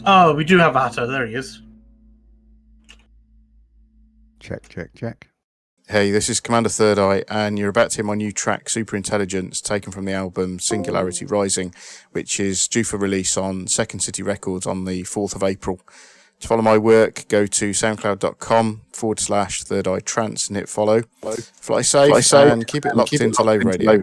Oh, we do have Atto. There he is. Check, check, check. Hey, this is Commander Third Eye, and you're about to hear my new track, Superintelligence, taken from the album Singularity Rising, which is due for release on Second City Records on the 4th of April. To follow my work, go to soundcloud.com/Third Eye Trance and hit follow. Fly safe and keep it locked into Lave Radio.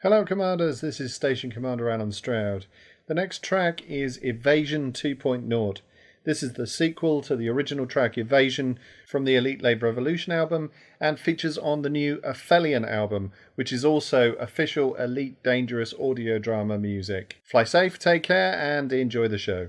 Hello Commanders, this is Station Commander Alan Stroud. The next track is Evasion 2.0. This is the sequel to the original track Evasion from the Elite Lave Revolution album and features on the new Aphelion album, which is also official Elite Dangerous audio drama music. Fly safe, take care and enjoy the show.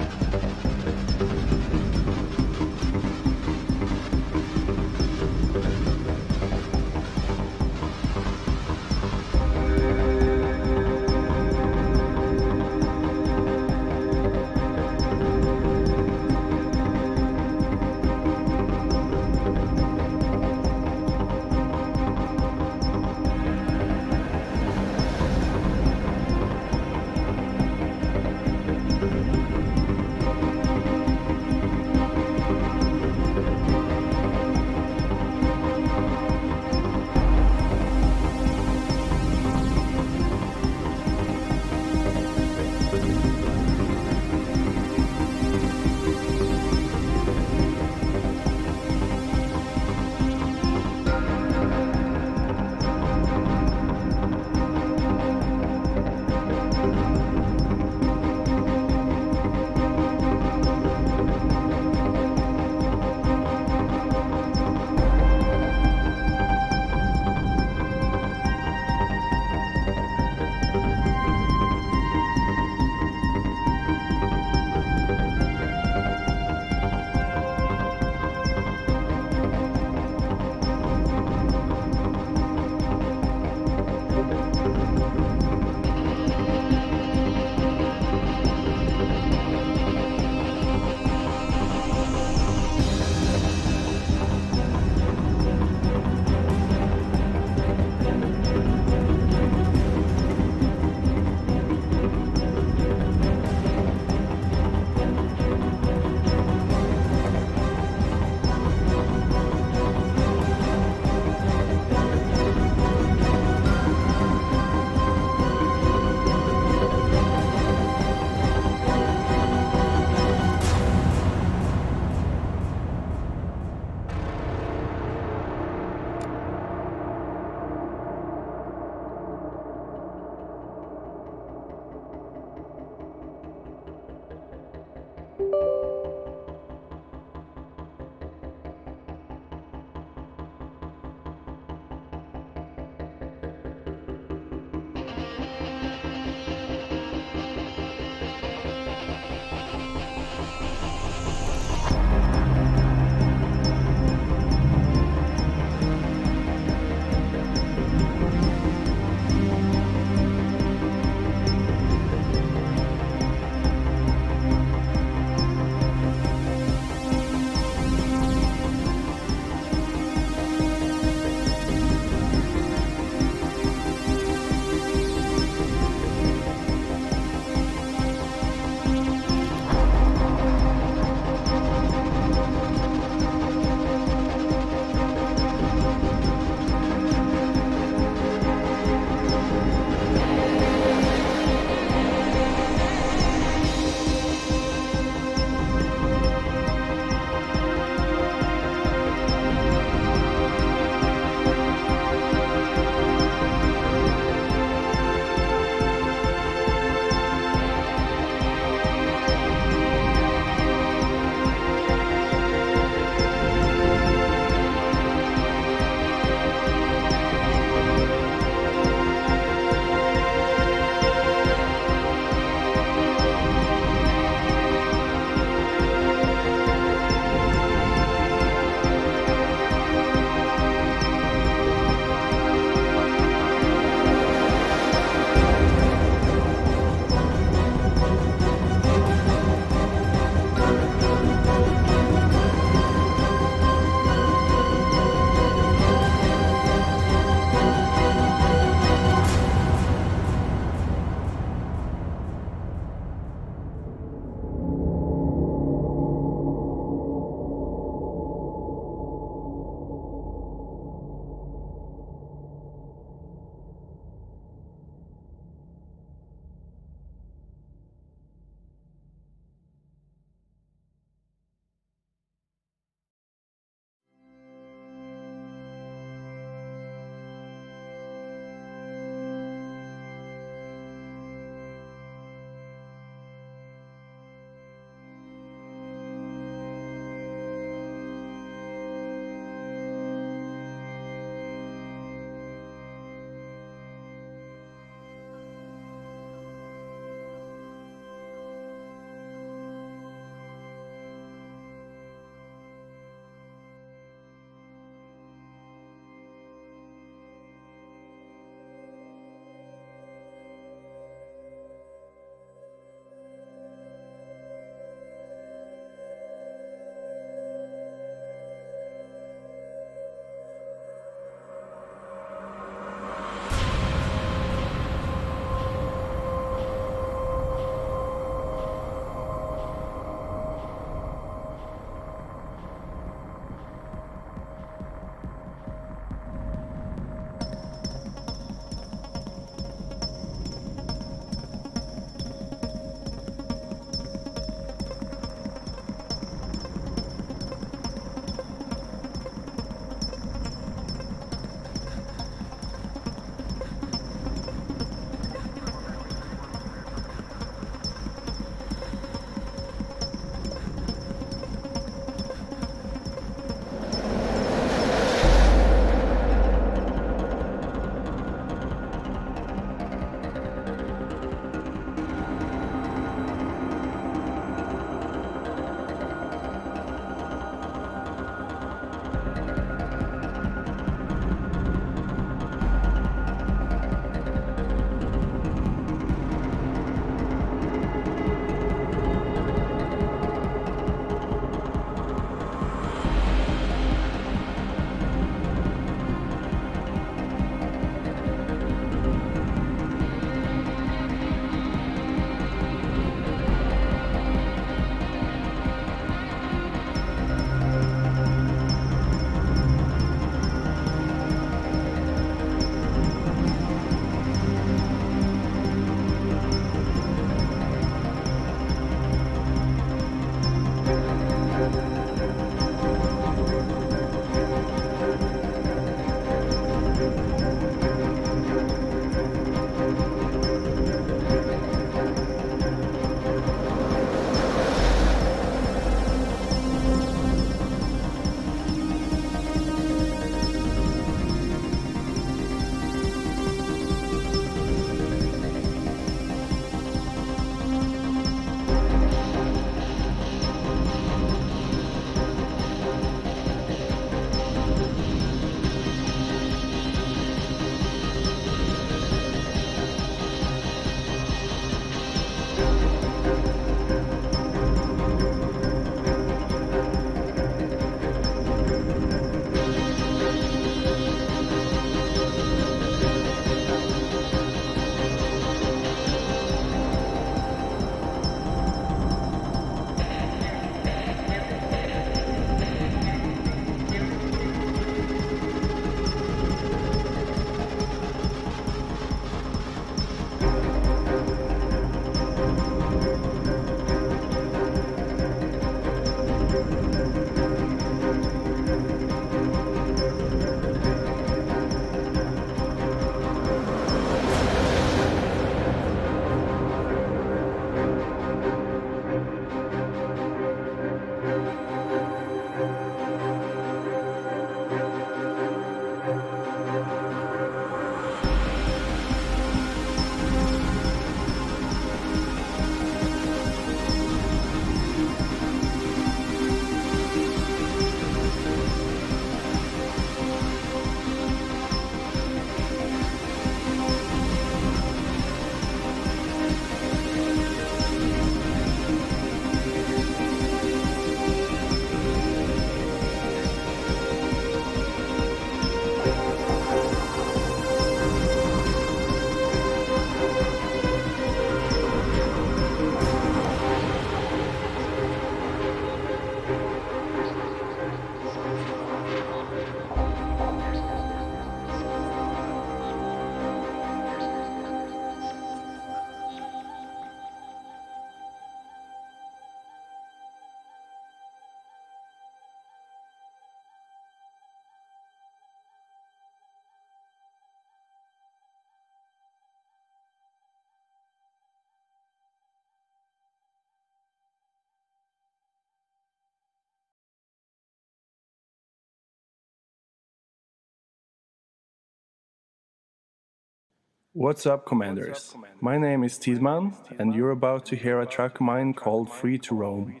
What's up, Commanders? My name is Tidman, and you're about to hear a track of mine called Free to Roam.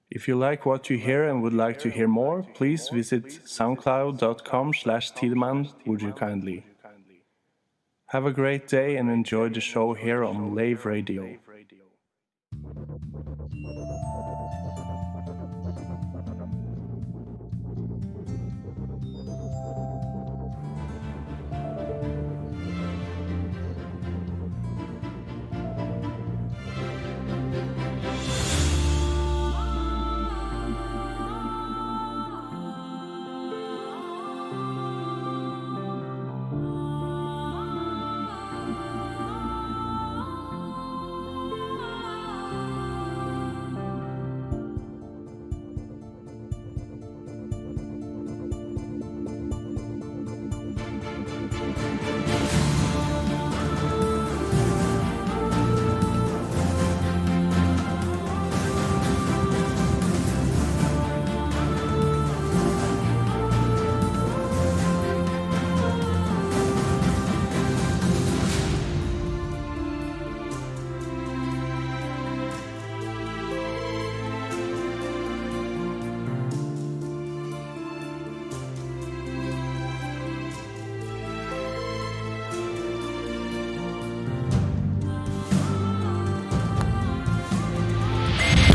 If you like what you hear and would like to hear more, please visit soundcloud.com/Tidman, would you kindly. Have a great day and enjoy the show here on Lave Radio.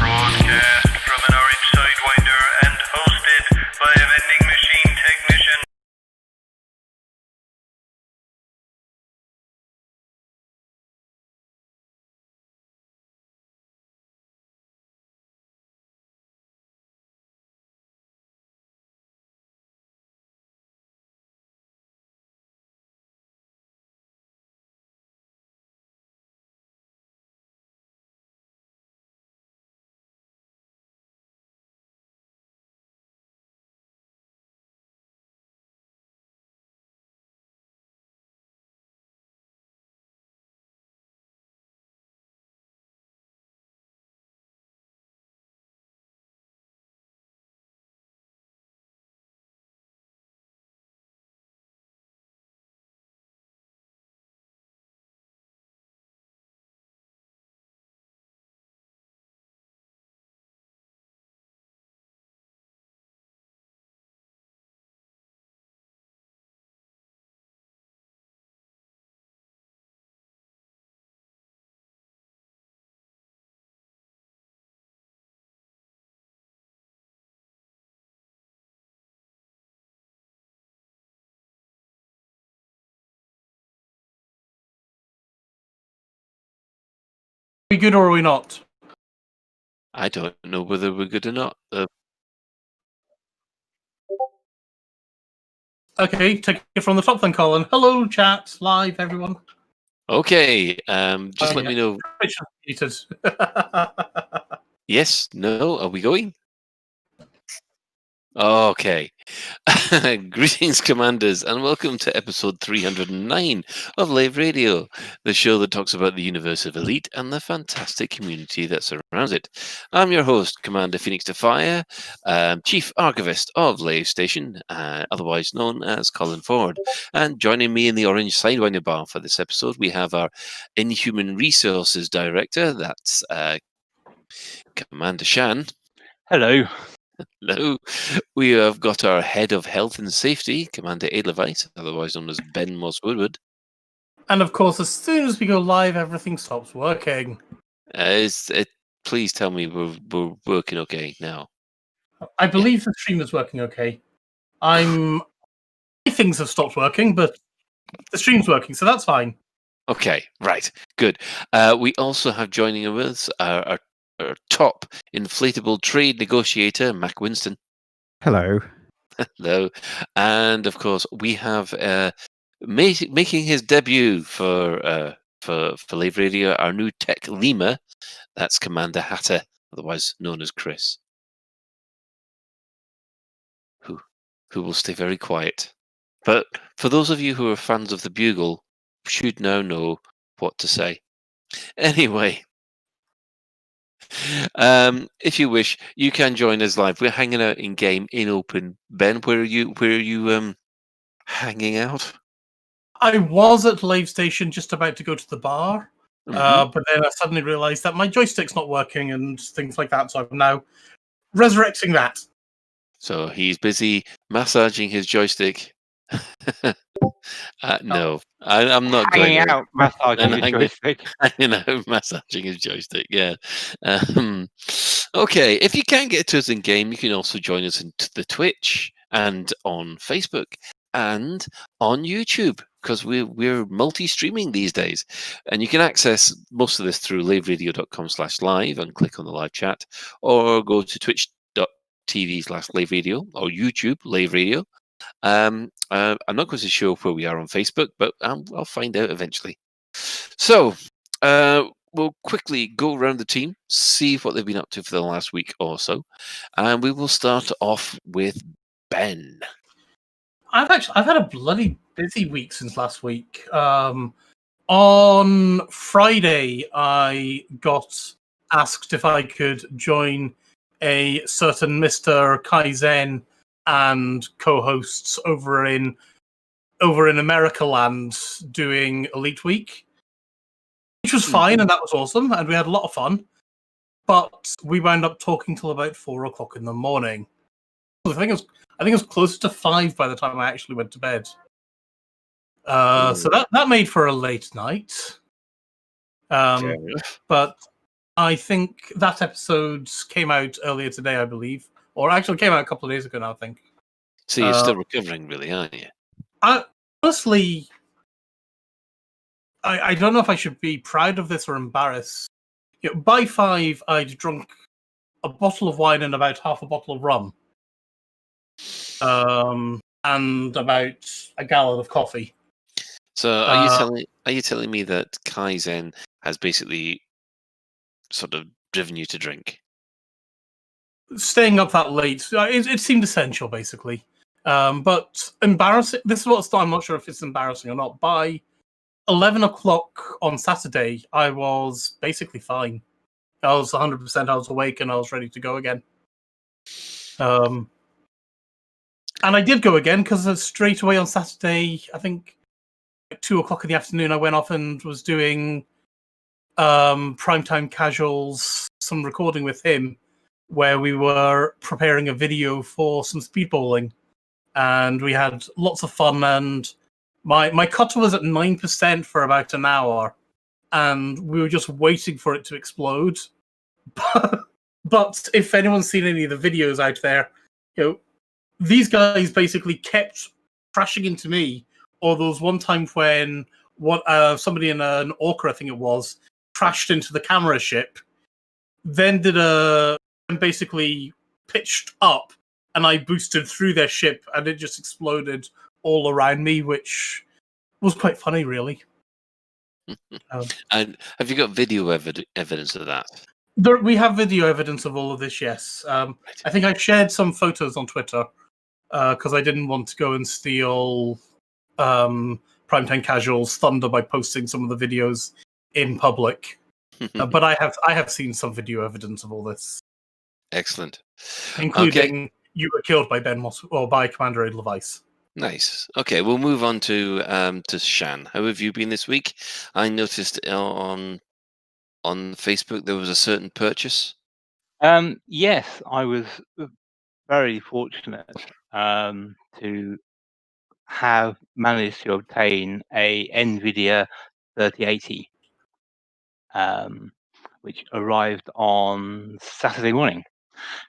Broadcast from an Orange Sidewinder and hosted by a vending machine technician. we good or are we not? I don't know whether we're good or not. Okay, take it from the top then, Colin. Hello, chat, live, everyone. Okay, just let me know. Richard muted. Yes, no, are we going? Okay. Greetings, Commanders, and welcome to episode 309 of Lave Radio, the show that talks about the universe of Elite and the fantastic community that surrounds it. I'm your host, Commander Phoenix Defire, Chief Archivist of Lave Station, otherwise known as Colin Ford. And joining me in the Orange Sidewinder bar for this episode, we have our Inhuman Resources Director, that's Commander Shan. Hello. Hello. We have got our Head of Health and Safety, Commander Edelweiss, otherwise known as Ben Moss Woodward. And of course, as soon as we go live, everything stops working. Please tell me we're working okay now. I believe the stream is working okay. Things have stopped working, but the stream's working, so that's fine. Okay, right, good. We also have joining us our top inflatable trade negotiator, Mac Winston. Hello. Hello. And of course, we have making his debut for Lave Radio, our new tech lemur. That's Commander Hatter, otherwise known as Chris, who will stay very quiet. But for those of you who are fans of the Bugle, should now know what to say. Anyway, if you wish, you can join us live. We're hanging out in game in open. Ben, where are you hanging out? I was at Lave Station just about to go to the bar, Mhm. but then I suddenly realised that my joystick's not working and things like that, so I'm now resurrecting that. So he's busy massaging his joystick. No, I'm not going Hanging there. out, massaging And his joystick. massaging his joystick. Yeah. Um, okay. If you can't get to us in game, you can also join us in the Twitch and on Facebook and on YouTube because we're multi-streaming these days, and you can access most of this through laveradio.com/live and click on the live chat, or go to twitch.tv/laveradio or YouTube Lave Radio. I'm not going to show where we are on Facebook, but I'll find out eventually. So we'll quickly go around the team, see what they've been up to for the last week or so, and we will start off with Ben. I've had a bloody busy week since last week. On Friday, I got asked if I could join a certain Mr. Kaizen and co-hosts over in America Land doing Elite Week, which was fine, and that was awesome, and we had a lot of fun. But we wound up talking till about 4 o'clock in the morning. I think it was closer to 5 by the time I actually went to bed. So that made for a late night. But I think that episode came out earlier today, I believe, or actually came out a couple of days ago now, I think. So you're still recovering, really, aren't you? Honestly, I don't know if I should be proud of this or embarrassed. By 5, I'd drunk a bottle of wine and about half a bottle of rum, and about a gallon of coffee. So are you telling me that Kaizen has basically sort of driven you to drink? Staying up that late, it seemed essential, basically. But embarrassing. This is what's. I'm not sure if it's embarrassing or not. By 11 o'clock on Saturday, I was basically fine. I was 100%. I was awake and I was ready to go again. And I did go again because straight away on Saturday, I think at 2 o'clock in the afternoon, I went off and was doing Primetime Casuals, some recording with him, where we were preparing a video for some speed bowling, and we had lots of fun. And my cutter was at 9% for about an hour, and we were just waiting for it to explode. But if anyone's seen any of the videos out there, these guys basically kept crashing into me. Or there was one time when somebody in an orca, I think it was, crashed into the camera ship, then basically pitched up, and I boosted through their ship, and it just exploded all around me, which was quite funny, really. And have you got video evidence of that? We have video evidence of all of this, yes. I think I shared some photos on Twitter because I didn't want to go and steal Primetime Casual's thunder by posting some of the videos in public. But I have seen some video evidence of all this. Excellent. Including you were killed by Ben Moss or by Commander Edelweiss. Nice. Okay, we'll move on to Shan. How have you been this week? I noticed on Facebook there was a certain purchase. Yes, I was very fortunate to have managed to obtain a NVIDIA 3080, which arrived on Saturday morning.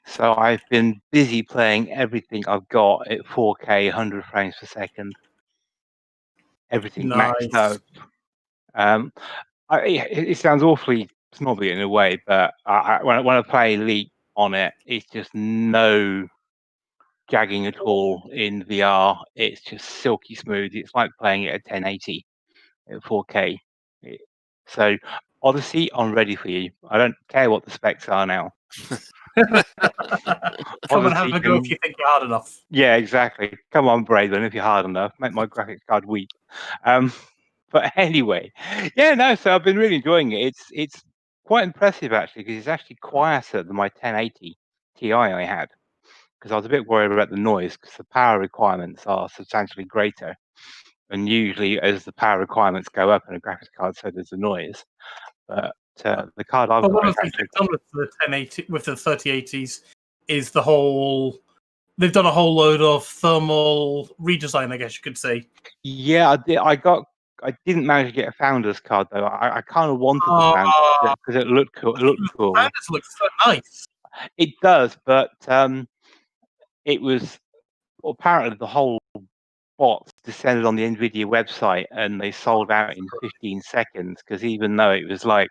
So I've been busy playing everything I've got at 4K, 100 frames per second. Everything maxed out. It sounds awfully snobby in a way, but when I play Elite on it, it's just no jagging at all in VR. It's just silky smooth. It's like playing it at 1080 at 4K. So Odyssey, I'm ready for you. I don't care what the specs are now. Come and have a go if you think you're hard enough. Yeah, exactly. Come on, Braden, if you're hard enough. Make my graphics card weep. But anyway, yeah, no. So I've been really enjoying it. It's quite impressive actually, because it's actually quieter than my 1080 Ti I had. Because I was a bit worried about the noise, because the power requirements are substantially greater. and usually as the power requirements go up in a graphics card, so does the noise. But the card I've But one got of is the things actually they've done with the 1080 with the 3080s is the whole. They've done a whole load of thermal redesign, I guess you could say. yeah. I didn't manage to get a founder's card though. I kind of wanted the founder's because it looked cool. It looked cool. Founders look so nice. It does, but it was apparently the whole box descended on the Nvidia website and they sold out in 15 seconds because even though it was like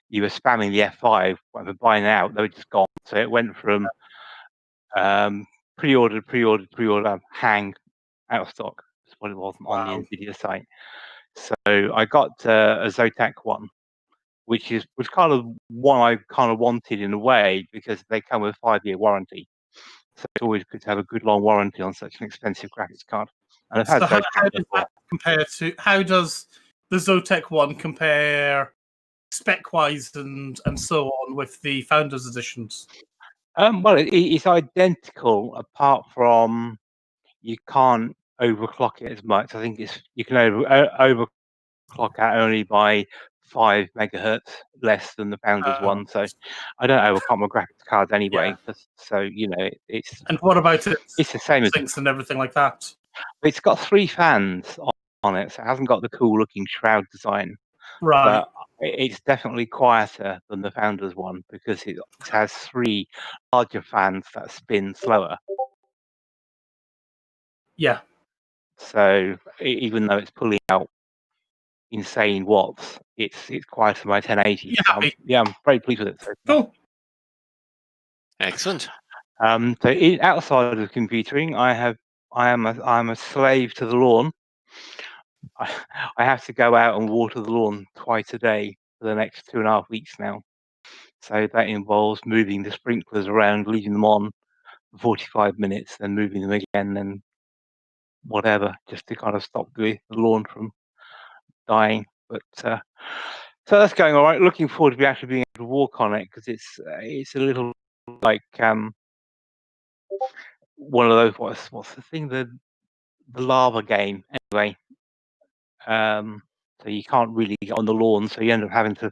you were spamming the F5 when buying out, they were just gone. So it went from pre-ordered, hang, out of stock. That's what it was on the Nvidia site. So I got a Zotac one, which was kind of one I kind of wanted in a way because they come with a 5-year warranty. So it's always good to have a good long warranty on such an expensive graphics card. And I've had So Zotac before. how does the Zotac one compare spec-wise and so on with the Founders editions? Well, it's identical apart from you can't overclock it as much. I think you can overclock out only by 5 megahertz less than the Founders one. So I don't overclock my graphics cards anyway. So it's. And what about it? It's the same as syncs and everything like that. It's got 3 fans on it, so it hasn't got the cool looking shroud design. Right. But it's definitely quieter than the Founders one because it has 3 larger fans that spin slower. Yeah. So even though it's pulling out insane watts, it's quieter than my 1080. Yeah, I'm very pleased with it. So cool. Excellent. So outside of computering, I'm a slave to the lawn. I have to go out and water the lawn twice a day for the next 2.5 weeks now. So that involves moving the sprinklers around, leaving them on for 45 minutes, then moving them again, then whatever, just to kind of stop the lawn from dying. But so that's going all right. Looking forward to actually being able to walk on it because it's a little like one of those what's the thing, the lava game anyway. So you can't really get on the lawn, so you end up having to,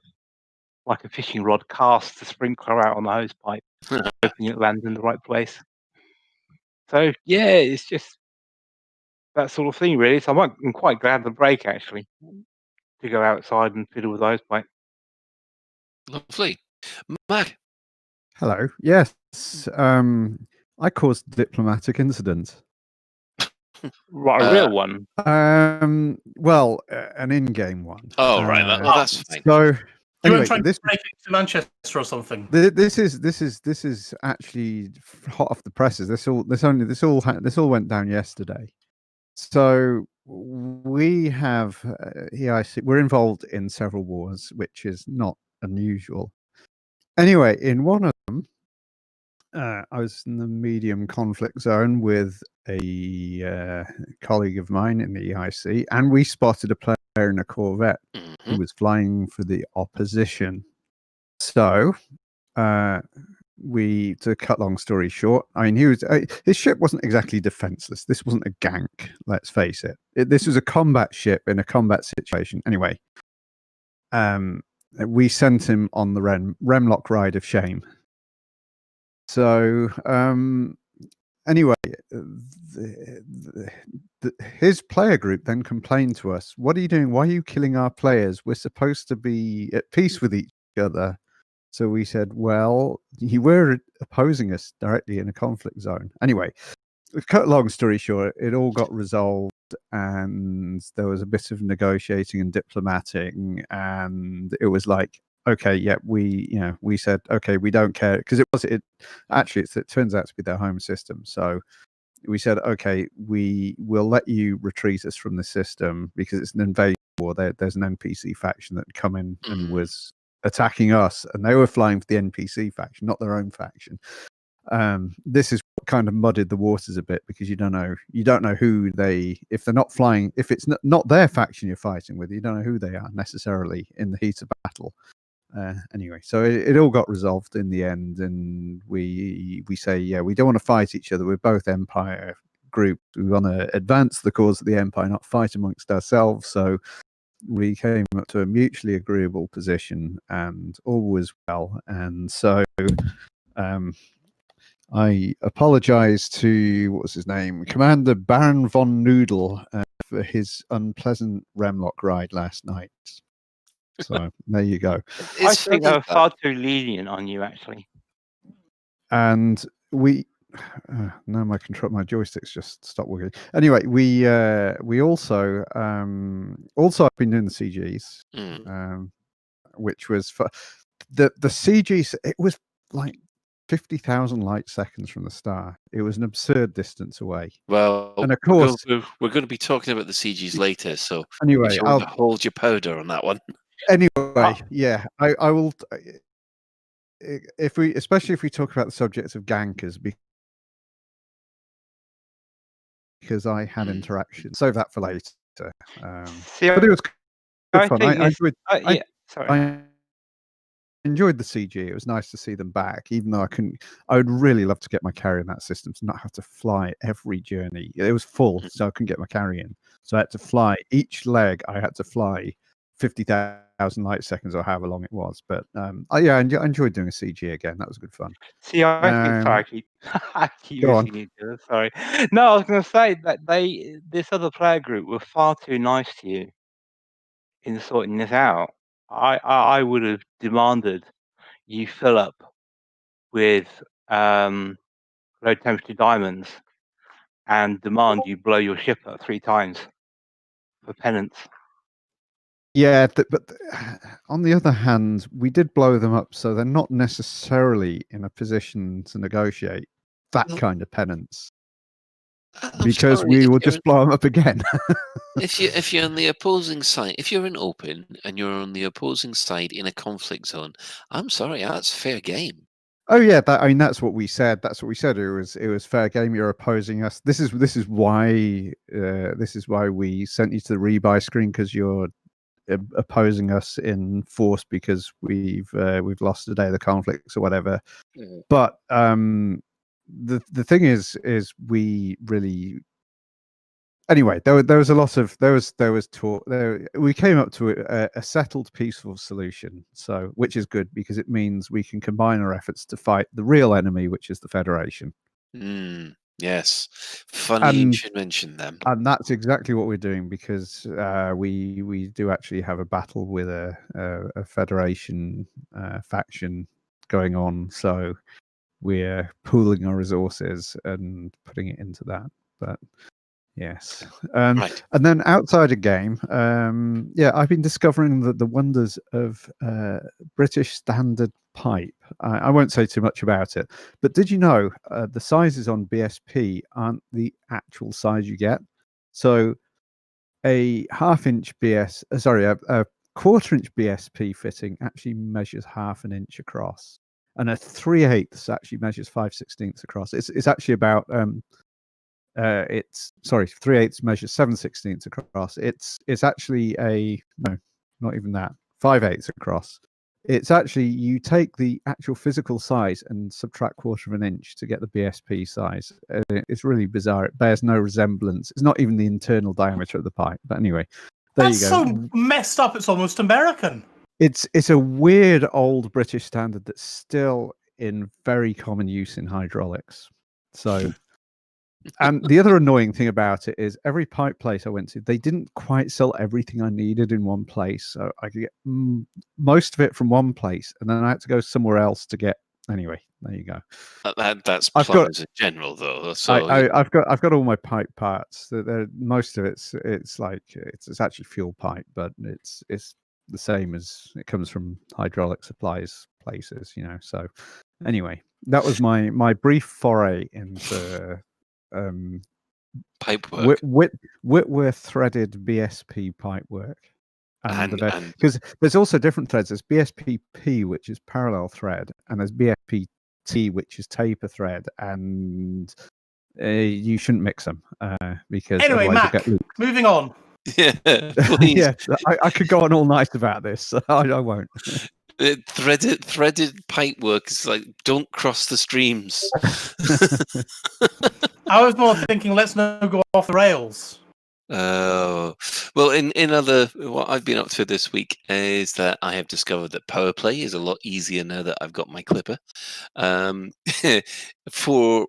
like a fishing rod, cast the sprinkler out on the hose pipe, hoping it lands in the right place. So yeah, it's just that sort of thing, really. So I'm quite glad the break actually to go outside and fiddle with the hose pipe. Lovely, Mac. Hello. Yes. I caused diplomatic incidents. Right, a real one. Well, an in-game one. Oh, right. That's fine. So anyway, Trying to break it to Manchester or something. This is actually hot off the presses. This all went down yesterday. So we have EIC. We're involved in several wars, which is not unusual. Anyway, in one of them, I was in the medium conflict zone with a colleague of mine in the EIC, and we spotted a player in a Corvette who was flying for the opposition. So, to cut long story short, I mean, his ship wasn't exactly defenseless. This wasn't a gank, let's face it. This was a combat ship in a combat situation. Anyway, we sent him on the Remlock ride of shame. So, anyway, his player group then complained to us, "What are you doing? Why are you killing our players? We're supposed to be at peace with each other." So we said, well, you were opposing us directly in a conflict zone. Anyway, cut long story short, it all got resolved and there was a bit of negotiating and diplomating, and it was like, okay, yeah, we said, okay, we don't care, because it turns out to be their home system. So we said, okay, we will let you retreat us from the system because it's an invasion war. There's an NPC faction that come in and was attacking us, and they were flying for the NPC faction, not their own faction. This is what kind of muddied the waters a bit, because you don't know who if they're not flying, if it's not their faction you're fighting with, you don't know who they are necessarily in the heat of battle. Anyway, so it all got resolved in the end, and we say, yeah, we don't want to fight each other. We're both Empire. group. We want to advance the cause of the Empire, not fight amongst ourselves. So we came up to a mutually agreeable position, and all was well. And so I apologize to, what was his name, Commander Baron von Noodle for his unpleasant Remlock ride last night. So there you go. I think they were far too lenient on you, actually. And we now my joysticks just stopped working. Anyway, we also I've been doing the CGs, which was for the CGs. It was like 50,000 light seconds from the star. It was an absurd distance away. Well, and of course we're going to be talking about the CGs later. So anyway, I'll hold your powder on that one. Anyway, yeah, I will. Especially if we talk about the subjects of gankers, because I had interaction. Save that for later. But it was good fun. I enjoyed the CG. It was nice to see them back, even though I would really love to get my carry in that system to not have to fly every journey. It was full, so I couldn't get my carry in. So I had to fly each leg. I had to fly 50,000 light seconds or however long it was. But I enjoyed doing a CG again. That was good fun. See, I keep using each other. Sorry. No, I was going to say that this other player group were far too nice to you in sorting this out. I would have demanded you fill up with low temperature diamonds and demand you blow your ship up 3 times for penance. Yeah, but on the other hand, we did blow them up, so they're not necessarily in a position to negotiate that kind of penance, because we will just blow them up again. If you're on the opposing side, if you're in open and you're on the opposing side in a conflict zone, I'm sorry, that's fair game. Oh yeah, that's what we said. That's what we said. It was fair game. You're opposing us. This is why we sent you to the rebuy screen, because you're opposing us in force because we've lost a day of the conflicts or whatever. But the thing is we really, anyway, there was a lot of there was talk there. We came up to a settled, peaceful solution, so which is good, because it means we can combine our efforts to fight the real enemy, which is the Federation. Yes, funny you should mention them. And that's exactly what we're doing, because we do actually have a battle with a Federation faction going on. So we're pooling our resources and putting it into that. But yes, right. And then outside a game, I've been discovering the wonders of British Standard pipe. I won't say too much about it, but did you know the sizes on BSP aren't the actual size you get? So a half-inch a quarter-inch BSP fitting actually measures half an inch across, and a 3/8 actually measures 5/16 across. It's actually about 3/8 measures 7/16 across. It's actually not even that, 5/8 across. It's actually, you take the actual physical size and subtract 1/4 of an inch to get the BSP size. It's really bizarre. It bears no resemblance. It's not even the internal diameter of the pipe. But anyway, there you go. That's so messed up. It's almost American. It's a weird old British standard that's still in very common use in hydraulics. So. And the other annoying thing about it is every pipe place I went to, they didn't quite sell everything I needed in one place. So I could get most of it from one place, and then I had to go somewhere else to get. Anyway, there you go. That's plumbers in general, though. So I've got all my pipe parts. Most of it's actually fuel pipe, but it's the same as it comes from hydraulic supplies places, So anyway, that was my brief foray into. Pipe work. Whitworth threaded BSP pipe work, because there's also different threads. There's BSP-P, which is parallel thread, and there's BSP-T, which is taper thread, and you shouldn't mix them because anyway, Mac, get moving on. Yeah, please. Yeah, I could go on all night about this. So I won't. Threaded pipe work is like, don't cross the streams. I was more thinking, let's not go off the rails. Oh, well, in other, what I've been up to this week is that I have discovered that power play is a lot easier now that I've got my clipper. Um, four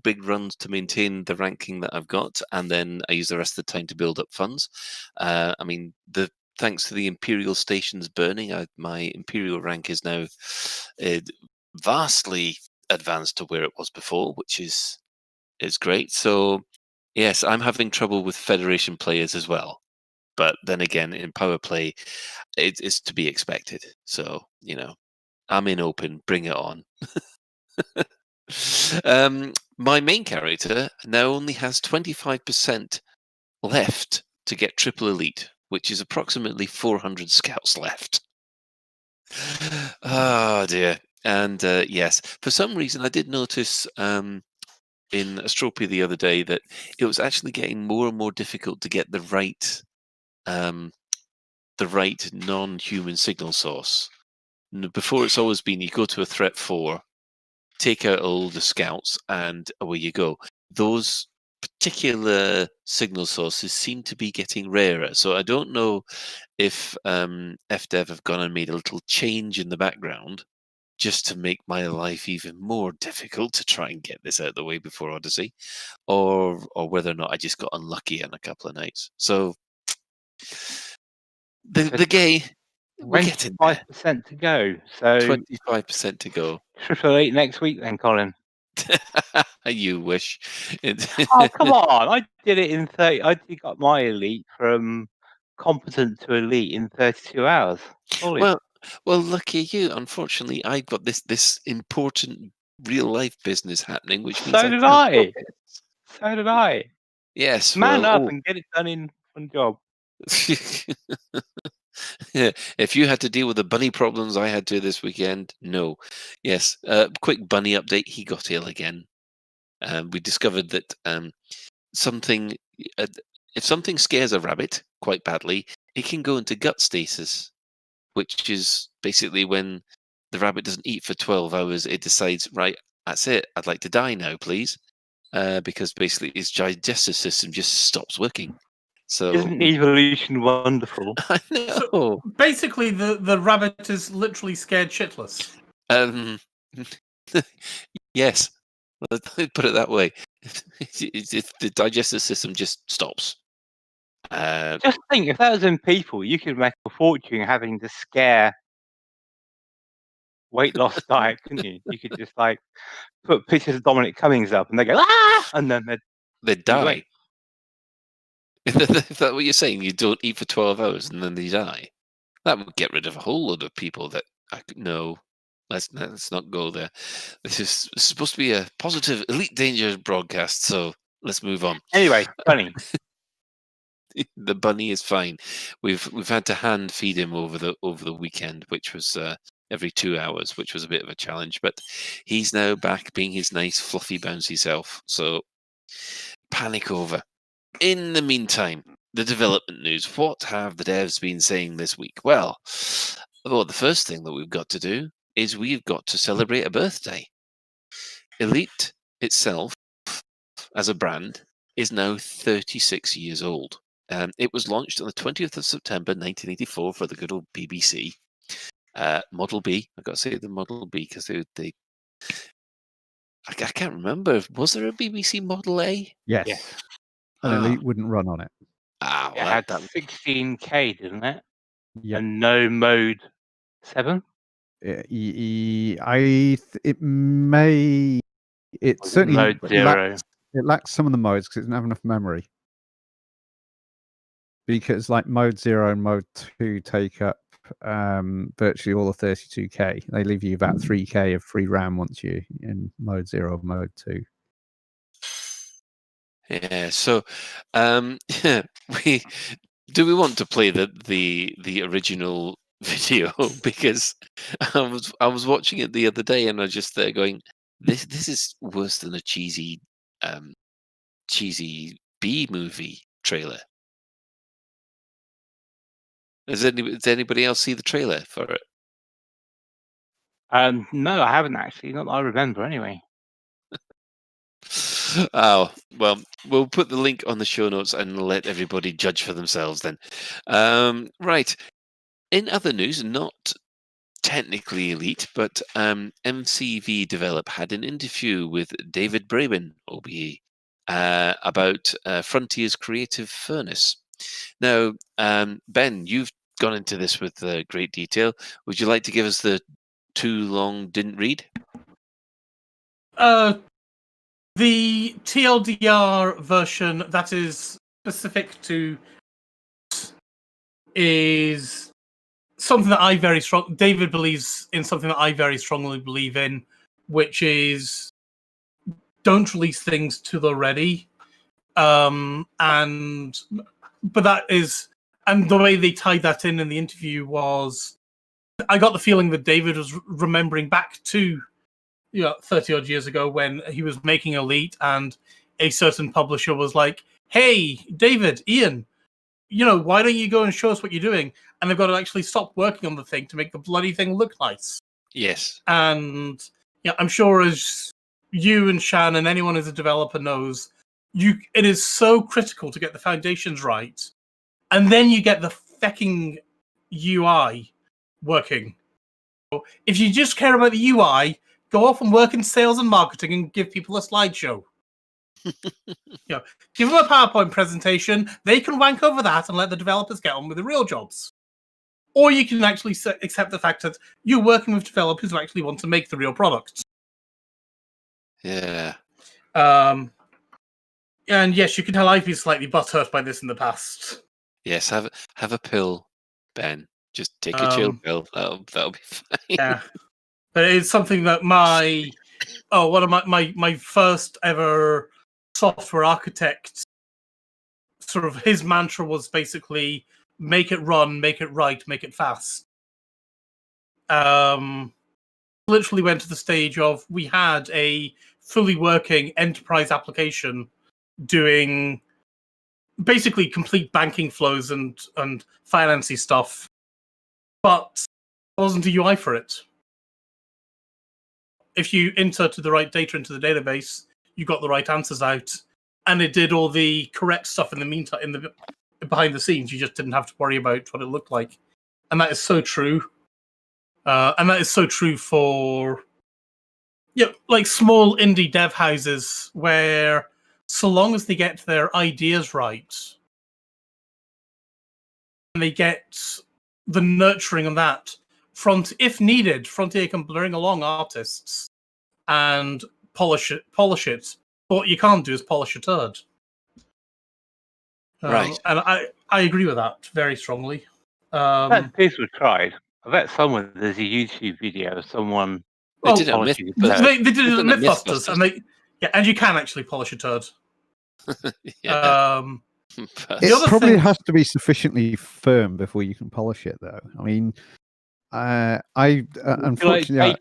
big runs to maintain the ranking that I've got, and then I use the rest of the time to build up funds. I mean, thanks to the Imperial stations burning, my Imperial rank is now vastly advanced to where it was before, which is great. So yes, I'm having trouble with Federation players as well. But then again, in power play, it's to be expected. So, I'm in open, bring it on. My main character now only has 25% left to get triple elite, which is approximately 400 scouts left. Oh dear. And yes, for some reason I did notice in Astropia the other day that it was actually getting more and more difficult to get the right non-human signal source. Before, it's always been you go to a threat 4, take out all the scouts, and away you go. Those particular signal sources seem to be getting rarer. So I don't know if FDev have gone and made a little change in the background just to make my life even more difficult to try and get this out of the way before Odyssey, or whether or not I just got unlucky on a couple of nights. So the gay, we're getting there. 25% to go. So 25% to go. triple eight next week then, Colin. You wish. Oh, come on. I did it in 30. I got my elite from competent to elite in 32 hours. Solid. Well, lucky you. Unfortunately, I've got this important real life business happening, which means So did can't I. stop it. So did I. Yes. Man up and get it done in one job. Yeah, if you had to deal with the bunny problems I had to this weekend, no. Yes, quick bunny update. He got ill again. We discovered that something, if something scares a rabbit quite badly, it can go into gut stasis, which is basically when the rabbit doesn't eat for 12 hours, it decides, right, that's it, I'd like to die now, please. Because basically its digestive system just stops working. So Isn't evolution wonderful? I know. So basically, the rabbit is literally scared shitless. Yes, let's put it that way. The digestive system just stops. Just think, if that was in people, you could make a fortune having to scare weight loss diet, couldn't you? You could just put pictures of Dominic Cummings up, and they go ah, and then they'd die. Is that what you're saying? You don't eat for 12 hours and then they die. That would get rid of a whole load of people. No. Let's not go there. This is supposed to be a positive Elite Danger broadcast, so let's move on. Anyway, bunny. The bunny is fine. We've had to hand feed him over the weekend, which was every 2 hours, which was a bit of a challenge. But he's now back being his nice, fluffy, bouncy self. So panic over. In the meantime, the development news. What have the devs been saying this week? Well, the first thing that we've got to do is we've got to celebrate a birthday. Elite itself, as a brand, is now 36 years old. It was launched on the 20th of September 1984 for the good old BBC. Model B. I've got to say the Model B because they I can't remember. Was there a BBC Model A? Yes. An Elite wouldn't run on it. Well, It had 16K, didn't it? Yeah. And no mode 7. It may. It certainly mode 0. It lacks some of the modes because it doesn't have enough memory. Because mode 0 and mode 2 take up virtually all of 32K. They leave you about 3K of free RAM once you're in mode 0 or mode 2. Yeah. So, do we want to play the original video? Because I was watching it the other day and I was just there going, this is worse than a cheesy B movie trailer. Does anybody else see the trailer for it? No, I haven't actually. Not that I remember, anyway. Oh, well, we'll put the link on the show notes and let everybody judge for themselves then. Right. In other news, not technically elite, but MCV Develop had an interview with David Braben, OBE, about Frontier's creative furnace. Now, Ben, you've gone into this with great detail. Would you like to give us the too long didn't read? The TLDR version that is specific to is something that David believes in, something that I very strongly believe in, which is don't release things till they're ready. But that is, and the way they tied that in the interview was, I got the feeling that David was remembering back to 30 odd years ago when he was making Elite, and a certain publisher was like, "Hey, David, Ian, why don't you go and show us what you're doing?" And they've got to actually stop working on the thing to make the bloody thing look nice. Yes. And I'm sure, as you and Shan and anyone who's a developer knows, it is so critical to get the foundations right, and then you get the fecking UI working. If you just care about the UI, go off and work in sales and marketing and give people a slideshow. Give them a PowerPoint presentation. They can wank over that and let the developers get on with the real jobs. Or you can actually accept the fact that you're working with developers who actually want to make the real products. Yeah. And yes, you can tell I've been slightly butthurt by this in the past. Yes, have a pill, Ben. Just take a chill pill. That'll be fine. Yeah. But it's something that one of my first ever software architect, sort of his mantra was basically make it run, make it right, make it fast. Literally went to the stage of, we had a fully working enterprise application doing basically complete banking flows and financy stuff, but there wasn't a UI for it. If you inserted the right data into the database, you got the right answers out, and it did all the correct stuff in the meantime, behind the scenes. You just didn't have to worry about what it looked like, and that is so true. And that is so true for like small indie dev houses, where so long as they get their ideas right and they get the nurturing on that front, if needed, Frontier can bring along artists and polish it. But what you can't do is polish a turd. Right. And I agree with that very strongly. That people tried. I bet there's a YouTube video of someone. They did it on they did it on Mythbusters, and you can actually polish a turd. It probably has to be sufficiently firm before you can polish it, though. I mean, unfortunately,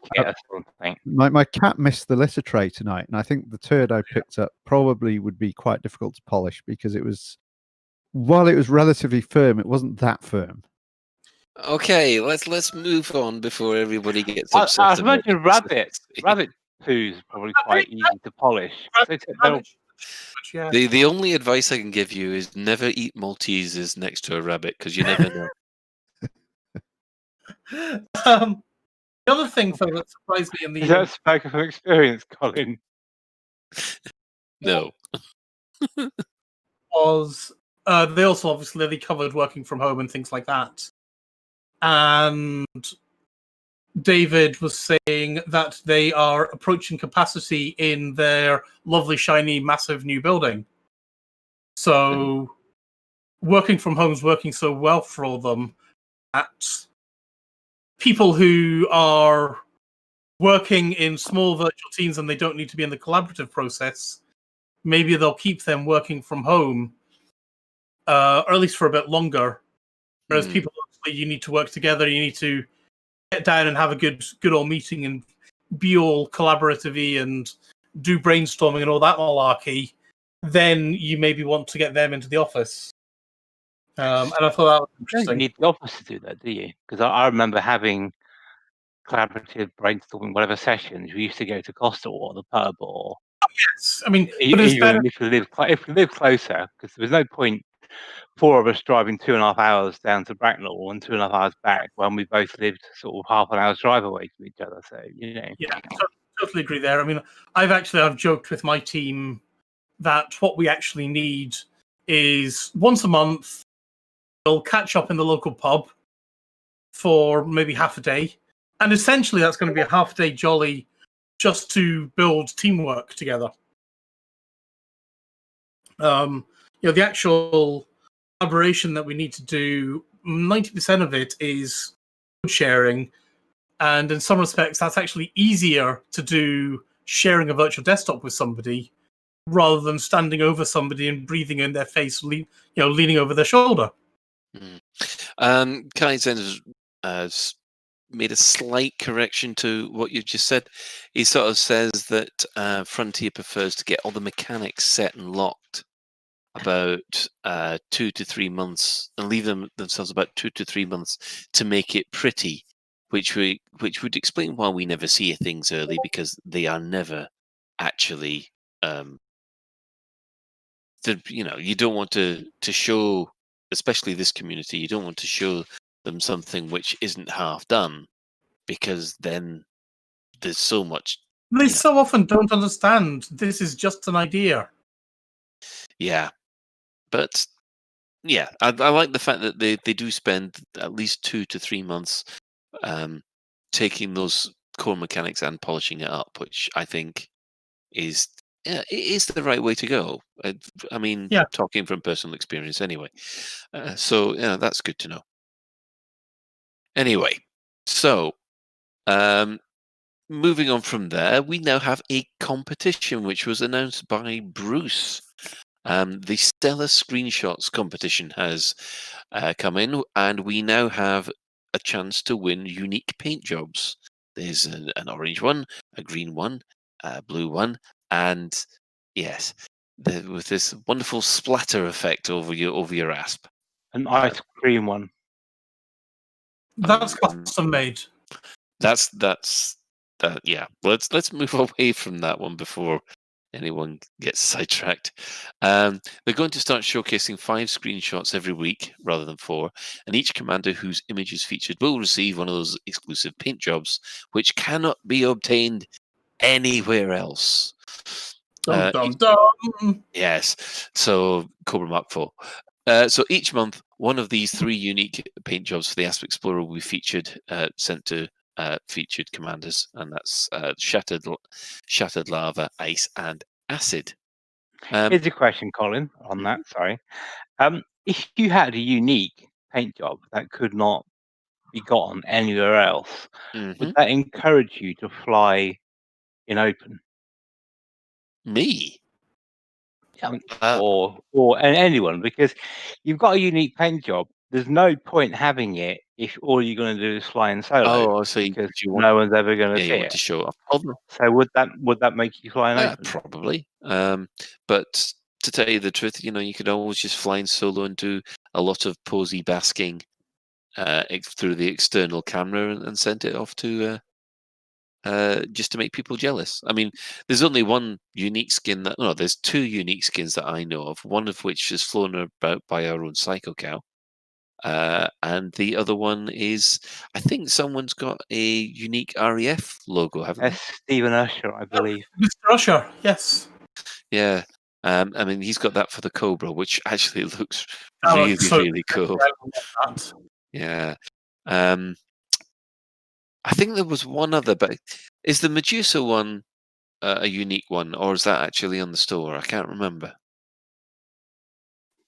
my cat missed the litter tray tonight, and I think the turd I picked up probably would be quite difficult to polish, because while it was relatively firm, it wasn't that firm. Okay, let's move on before everybody gets upset. I imagine rabbit poo is probably quite easy to polish. The only advice I can give you is never eat Maltesers next to a rabbit, because you never know. The other thing that surprised me in the is that spoken from experience, Colin? No. Was they also obviously covered working from home and things like that, and David was saying that they are approaching capacity in their lovely, shiny, massive new building. So working from home is working so well for all of them that people who are working in small virtual teams and they don't need to be in the collaborative process, maybe they'll keep them working from home, or at least for a bit longer. Whereas people, you need to work together, you need to get down and have a good old meeting and be all collaborative-y and do brainstorming and all that malarkey, then you maybe want to get them into the office. And I thought that was interesting. You don't need the office to do that, do you? Because I remember having collaborative brainstorming, whatever sessions. We used to go to Costa or the pub or yes. I mean, but it's better. Even if we live closer, because there was no point 4 of us driving 2.5 hours down to Bracknell and 2.5 hours back when we both lived sort of half an hour's drive away from each other. So Yeah, totally agree there. I mean, I've joked with my team that what we actually need is once a month we'll catch up in the local pub for maybe half a day, and essentially that's going to be a half-day jolly just to build teamwork together. The actual collaboration that we need to do, 90% of it is code sharing, and in some respects that's actually easier to do sharing a virtual desktop with somebody rather than standing over somebody and breathing in their face, leaning over their shoulder. Kaizen has made a slight correction to what you just said. He sort of says that Frontier prefers to get all the mechanics set and locked about 2 to 3 months, and leave themselves about 2 to 3 months to make it pretty, which would explain why we never see things early, because they are never actually. You don't want to show, especially this community, you don't want to show them something which isn't half done, because then there's so much. They so often don't understand this is just an idea. Yeah, but yeah, I like the fact that they do spend at least 2 to 3 months taking those core mechanics and polishing it up, which I think is it is the right way to go. I mean, talking from personal experience anyway. So yeah, that's good to know. Anyway, so moving on from there, we now have a competition which was announced by Bruce. The Stellar Screenshots competition has come in, and we now have a chance to win unique paint jobs. There's an orange one, a green one, a blue one, and yes, with this wonderful splatter effect over your asp. An ice cream one. That's custom made. That's yeah. Let's move away from that one before anyone gets sidetracked. They're going to start showcasing 5 screenshots every week rather than 4, and each commander whose image is featured will receive one of those exclusive paint jobs, which cannot be obtained anywhere else. Yes, so Cobra Mark 4. So each month, one of these 3 unique paint jobs for the Asp Explorer will be featured, sent to featured commanders, and that's shattered lava, ice, and acid. Here's a question, Colin, on that. Sorry. If you had a unique paint job that could not be gotten anywhere else, would that encourage you to fly in open? Me? Or anyone, because you've got a unique paint job. There's no point having it if all you're going to do is fly in solo. So because no one's ever going to see you it. want to show off. So would that make you fly in open? Probably. But to tell you the truth, you could always just fly in solo and do a lot of posy basking through the external camera and send it off to just to make people jealous. I mean, there's only one unique skin there's 2 unique skins that I know of, one of which is flown about by our own Psycho Cow. And the other one is, I think someone's got a unique REF logo, haven't they? Stephen Usher, I believe. Mr. Usher, yes. Yeah. I mean, he's got that for the Cobra, which actually looks really cool. Yeah. I think there was one other, but is the Medusa one a unique one, or is that actually on the store? I can't remember.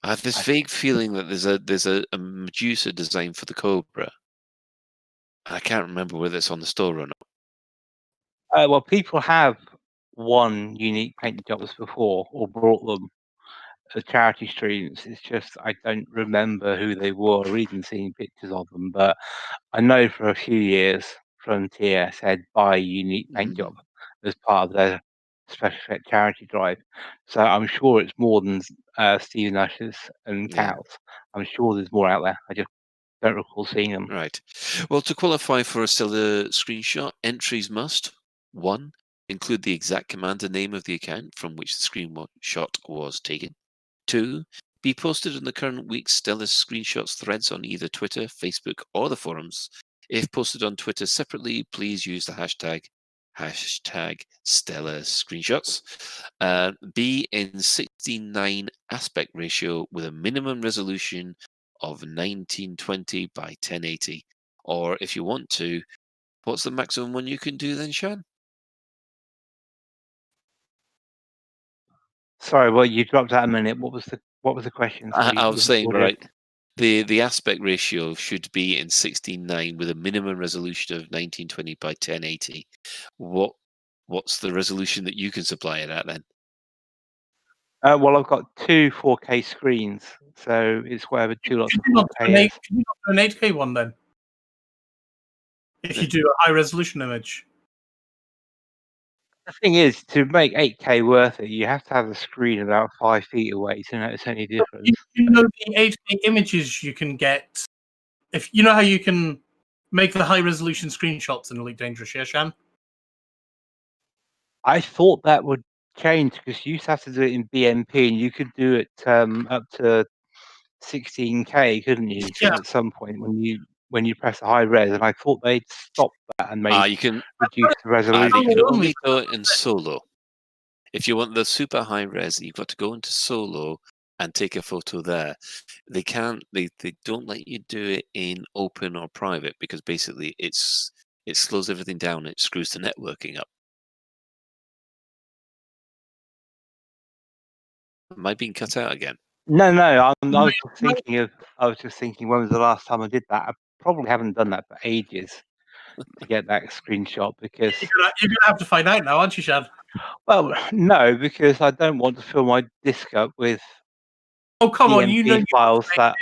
I have this vague feeling that there's a Medusa design for the Cobra. I can't remember whether it's on the store or not. Well, people have won unique paint jobs before or brought them to charity streams. It's just I don't remember who they were or even seeing pictures of them. But I know for a few years Frontier said buy a unique paint job as part of their special effect charity drive. So I'm sure it's more than Stephen Usher's and Cal's. I'm sure there's more out there. I just don't recall seeing them. Right. Well, to qualify for a Stellar Screenshot, entries must 1. include the exact commander name of the account from which the screenshot was taken. 2. Be posted in the current week's Stellar Screenshots threads on either Twitter, Facebook, or the forums. If posted on Twitter separately, please use the hashtag Stellar Screenshots. Be in 69 aspect ratio with a minimum resolution of 1920 by 1080. Or if you want to, what's the maximum one you can do then, Sean? Sorry, well, you dropped out a minute. What was the question? Sorry, I was saying, audio. right, the aspect ratio should be in 16:9 with a minimum resolution of 1920 by 1080. What's the resolution that you can supply it at then? Well, I've got two 4K screens, so it's whatever two lots of 4K is. Can you not do an 8K one then? If you do a high resolution image. The thing is, to make 8K worth it, you have to have the screen about 5 feet away to notice any difference. You know the 8K images you can get. If you know how you can make the high resolution screenshots in Elite Dangerous, yeah, Shan? I thought that would change because you used to have to do it in BMP, and you could do it up to 16K, couldn't you? Yeah. At some point when you press the high res, and I thought they'd stop that and maybe You can reduce the resolution. you can only do it in solo. If you want the super high res, you've got to go into solo and take a photo there. They don't let you do it in open or private because basically it slows everything down. It screws the networking up. Am I being cut out again? No, I was just thinking when was the last time I did that? I probably haven't done that for ages to get that screenshot because you're gonna have to find out now, aren't you, Shad? Well, no, because I don't want to fill my disk up with come on, you know files that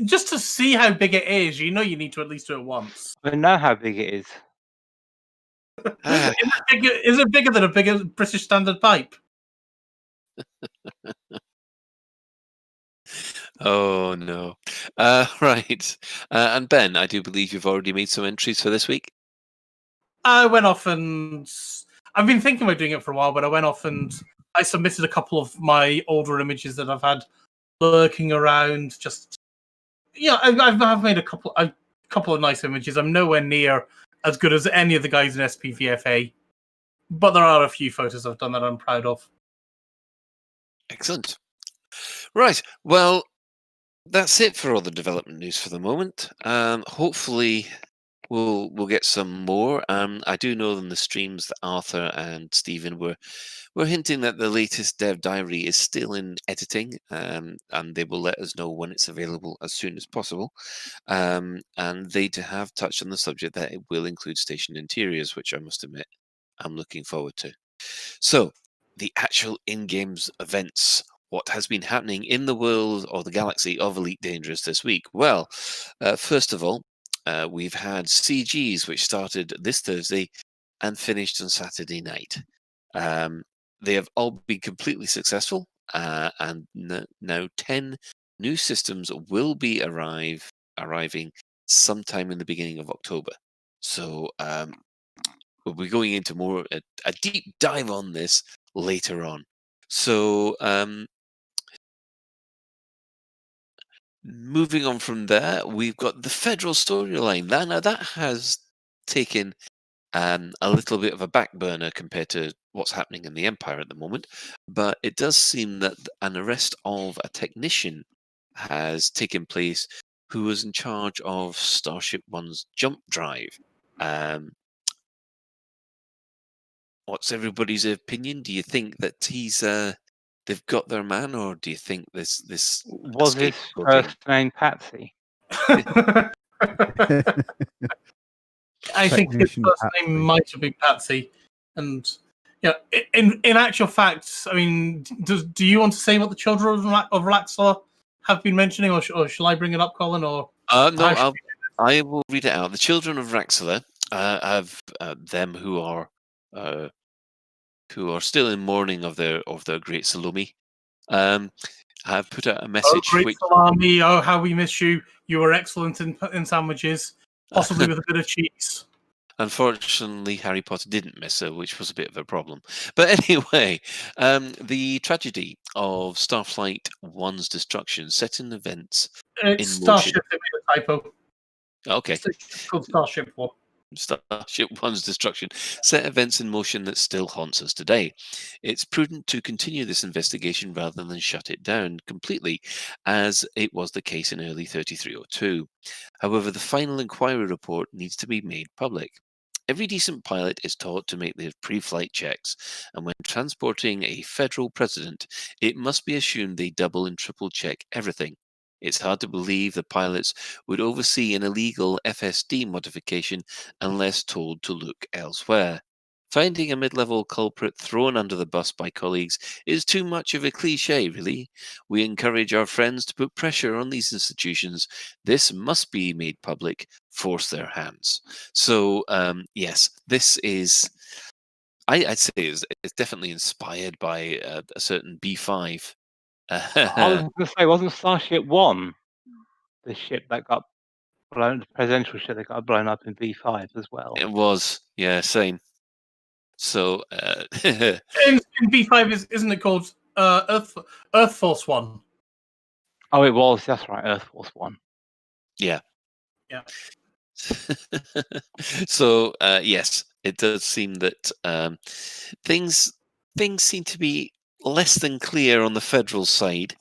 just to see how big it is, you know you need to at least do it once. I know how big it is. Is it bigger than a bigger British Standard pipe? Oh no. Right. And Ben, I do believe you've already made some entries for this week. I went off and I've been thinking about doing it for a while, but I went off and I submitted a couple of my older images that I've had lurking around. Just I've made a couple of nice images. I'm nowhere near as good as any of the guys in SPVFA, but there are a few photos I've done that I'm proud of. Excellent. Right. Well, that's it for all the development news for the moment. Hopefully, we'll get some more. I do know in the streams that Arthur and Stephen were hinting that the latest dev diary is still in editing, and they will let us know when it's available as soon as possible. And they have touched on the subject that it will include station interiors, which I must admit I'm looking forward to. So, the actual in-games events. What has been happening in the world or the galaxy of Elite Dangerous this week? Well, first of all, we've had CGs, which started this Thursday and finished on Saturday night. They have all been completely successful, and now 10 new systems will be arriving sometime in the beginning of October. So we'll be going into more a deep dive on this later on. So moving on from there, we've got the federal storyline. Now that has taken a little bit of a back burner compared to what's happening in the Empire at the moment, but it does seem that an arrest of a technician has taken place who was in charge of Starship One's jump drive. What's everybody's opinion? Do you think that they've got their man, or do you think this was his first name Patsy? I think his first name might have been Patsy, and in actual fact, I mean, do you want to say what the children of Raxor have been mentioning, or shall I bring it up, Colin? Or no, I will read it out. The children of Raxor have them who are still in mourning of their great Salome. Have put out a message. Great Salami! Oh, how we miss you! You were excellent in sandwiches, possibly with a bit of cheese. Unfortunately, Harry Potter didn't miss her, which was a bit of a problem. But anyway, the tragedy of Starflight 1's destruction set in events It's in motion. Starship. They made a typo. Okay. It's called Starship 1. Starship One's destruction set events in motion that still haunts us today. It's prudent to continue this investigation rather than shut it down completely, as it was the case in early 3302. However, the final inquiry report needs to be made public. Every decent pilot is taught to make their pre-flight checks, and when transporting a federal president, it must be assumed they double and triple check everything. It's hard to believe the pilots would oversee an illegal FSD modification unless told to look elsewhere. Finding a mid-level culprit thrown under the bus by colleagues is too much of a cliche, really. We encourage our friends to put pressure on these institutions. This must be made public. Force their hands. So, yes, this is, I'd say, it's definitely inspired by a certain B5. I was going to say, wasn't Starship 1 the ship that got blown, the presidential ship that got blown up in B5 as well? It was, yeah, same. So, In B5, isn't it called Earth Force 1? Oh, it was. That's right, Earth Force 1. yeah. Yeah. So, yes, it does seem that things seem to be less than clear on the federal side,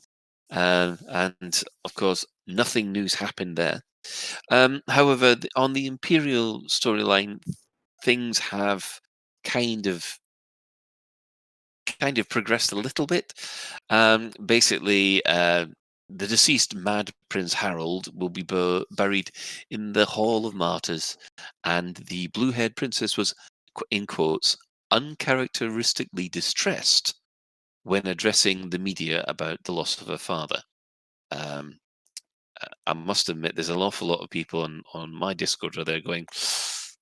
and of course, nothing new's happened there. However, on the Imperial storyline, things have kind of progressed a little bit. Basically, the deceased Mad Prince Harold will be buried in the Hall of Martyrs, and the blue-haired princess was, in quotes, uncharacteristically distressed when addressing the media about the loss of her father. I must admit, there's an awful lot of people on my Discord where they're going,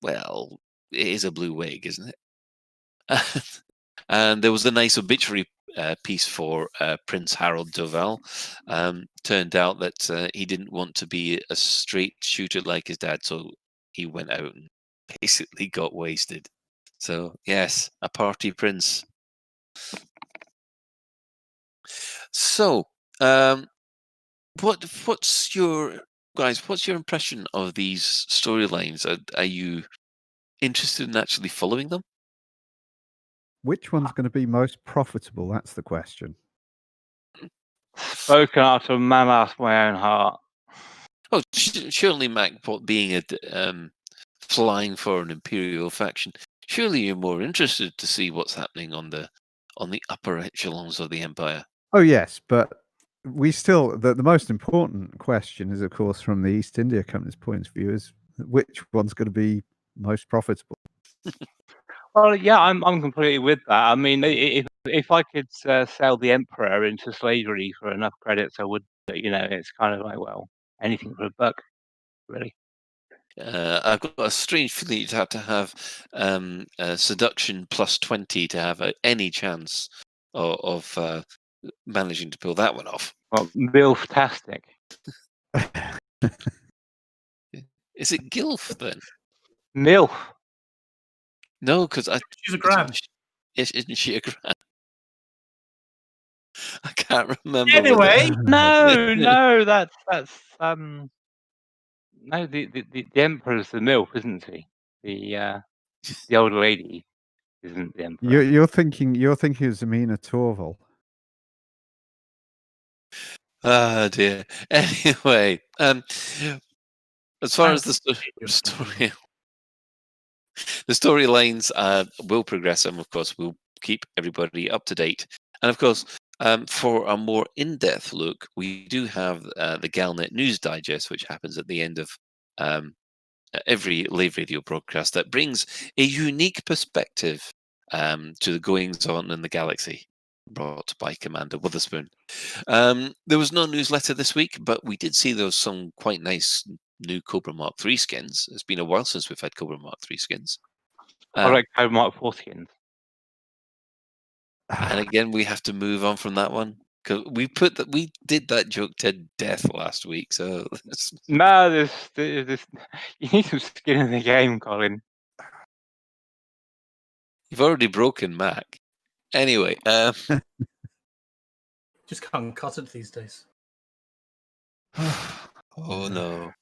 well, it is a blue wig, isn't it? And there was a nice obituary piece for Prince Harold Doval. Turned out that he didn't want to be a straight shooter like his dad, so he went out and basically got wasted. So yes, a party prince. So, what's your impression of these storylines? Are you interested in actually following them? Which one's going to be most profitable? That's the question. Spoken out of a man after my own heart. Oh, surely, Mac, being flying for an Imperial faction, surely you're more interested to see what's happening on the upper echelons of the Empire. Oh yes, but we still the most important question is, of course, from the East India Company's point of view, is which one's going to be most profitable. Well, yeah, I'm completely with that. I mean, if I could sell the Emperor into slavery for enough credits, I would. You know, it's kind of like, well, anything for a buck, really. I've got a strange feeling you'd have to have seduction plus 20 to have any chance of managing to pull that one off. Well, MILF-tastic. Is it Gilf then? MILF. No, because she's a grand. Isn't she a grand? I can't remember. Anyway, no, that's no, the Emperor's the MILF, isn't he? The old lady isn't the Emperor. You're thinking of Zamina Torval. Oh dear. Anyway, as far as the story, the storylines will progress, and of course, we'll keep everybody up to date. And of course, for a more in-depth look, we do have the Galnet News Digest, which happens at the end of every Lave Radio broadcast, that brings a unique perspective to the goings-on in the galaxy, brought by Commander Witherspoon. There was no newsletter this week, but we did see there was some quite nice new Cobra Mark III skins. It's been a while since we've had Cobra Mark III skins. I like Cobra Mark IV skins. And again, we have to move on from that one, because we did that joke to death last week. So no, there's you need some skin in the game, Colin. You've already broken Mac. Anyway, Just can't cut it these days. oh no.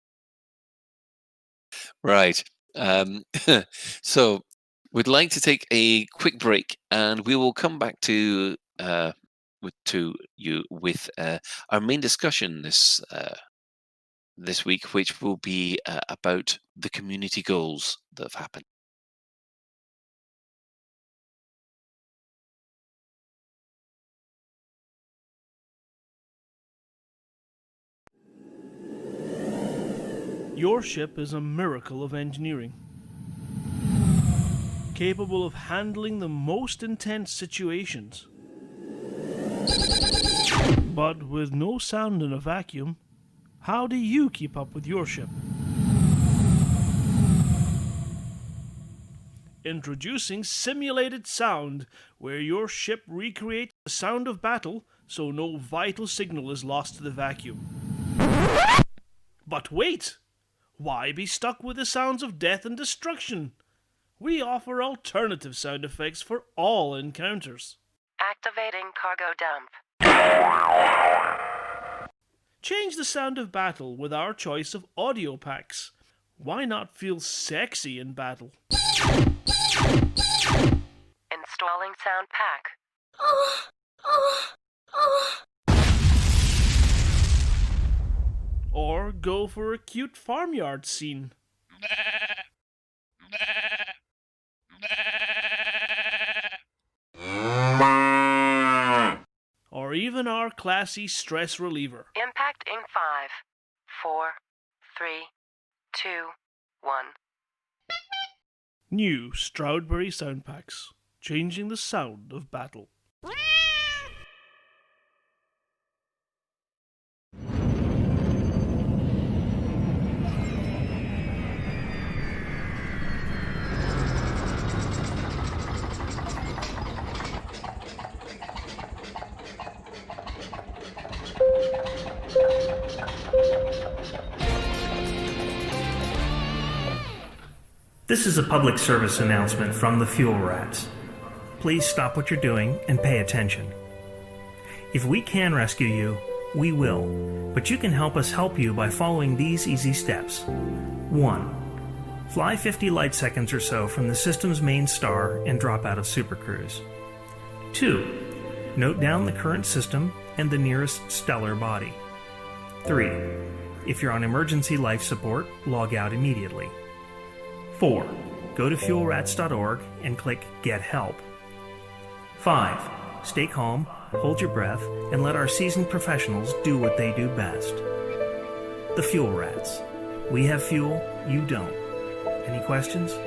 Right. So we'd like to take a quick break, and we will come back to you with our main discussion this week, which will be about the community goals that have happened. Your ship is a miracle of engineering, capable of handling the most intense situations. But with no sound in a vacuum, how do you keep up with your ship? Introducing Simulated Sound, where your ship recreates the sound of battle so no vital signal is lost to the vacuum. But wait! Why be stuck with the sounds of death and destruction? We offer alternative sound effects for all encounters. Activating cargo dump. Change the sound of battle with our choice of audio packs. Why not feel sexy in battle? Installing sound pack. Or go for a cute farmyard scene. Or even our classy stress reliever. Impact in 5, 4, 3, 2, 1. New Stroudsbury sound packs, changing the sound of battle. This is a public service announcement from the Fuel Rats. Please stop what you're doing and pay attention. If we can rescue you, we will, but you can help us help you by following these easy steps. 1. Fly 50 light seconds or so from the system's main star and drop out of Supercruise. 2. Note down the current system and the nearest stellar body. 3. If you're on emergency life support, log out immediately. 4. Go to fuelrats.org and click Get Help. 5. Stay calm, hold your breath, and let our seasoned professionals do what they do best. The Fuel Rats. We have fuel, you don't. Any questions?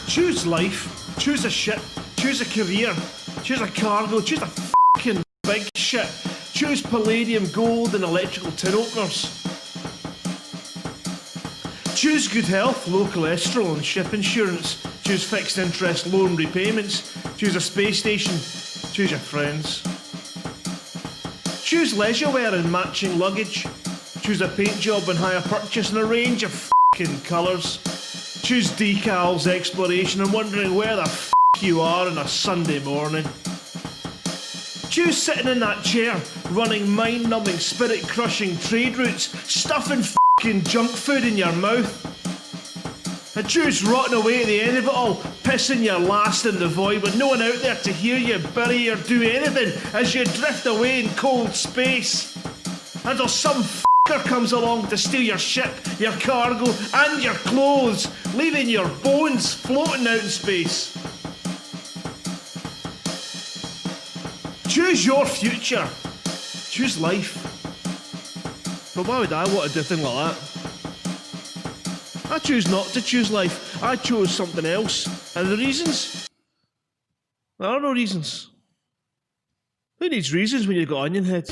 Choose life, choose a ship, choose a career, choose a cargo, choose a fucking big ship. Choose palladium, gold and electrical tin openers. Choose good health, low cholesterol and ship insurance. Choose fixed interest loan repayments. Choose a space station. Choose your friends. Choose leisure wear and matching luggage. Choose a paint job and hire purchase in a range of fucking colours. Choose decals, exploration and wondering where the f*** you are on a Sunday morning. Choose sitting in that chair, running mind-numbing, spirit-crushing trade routes, stuffing f***ing junk food in your mouth. And choose rotting away at the end of it all, pissing your last in the void with no one out there to hear you, bury or do anything as you drift away in cold space. Until some comes along to steal your ship, your cargo and your clothes, leaving your bones floating out in space. Choose your future. Choose life. But why would I want to do a thing like that? I choose not to choose life. I chose something else. And the reasons? There are no reasons. Who needs reasons when you've got onion head?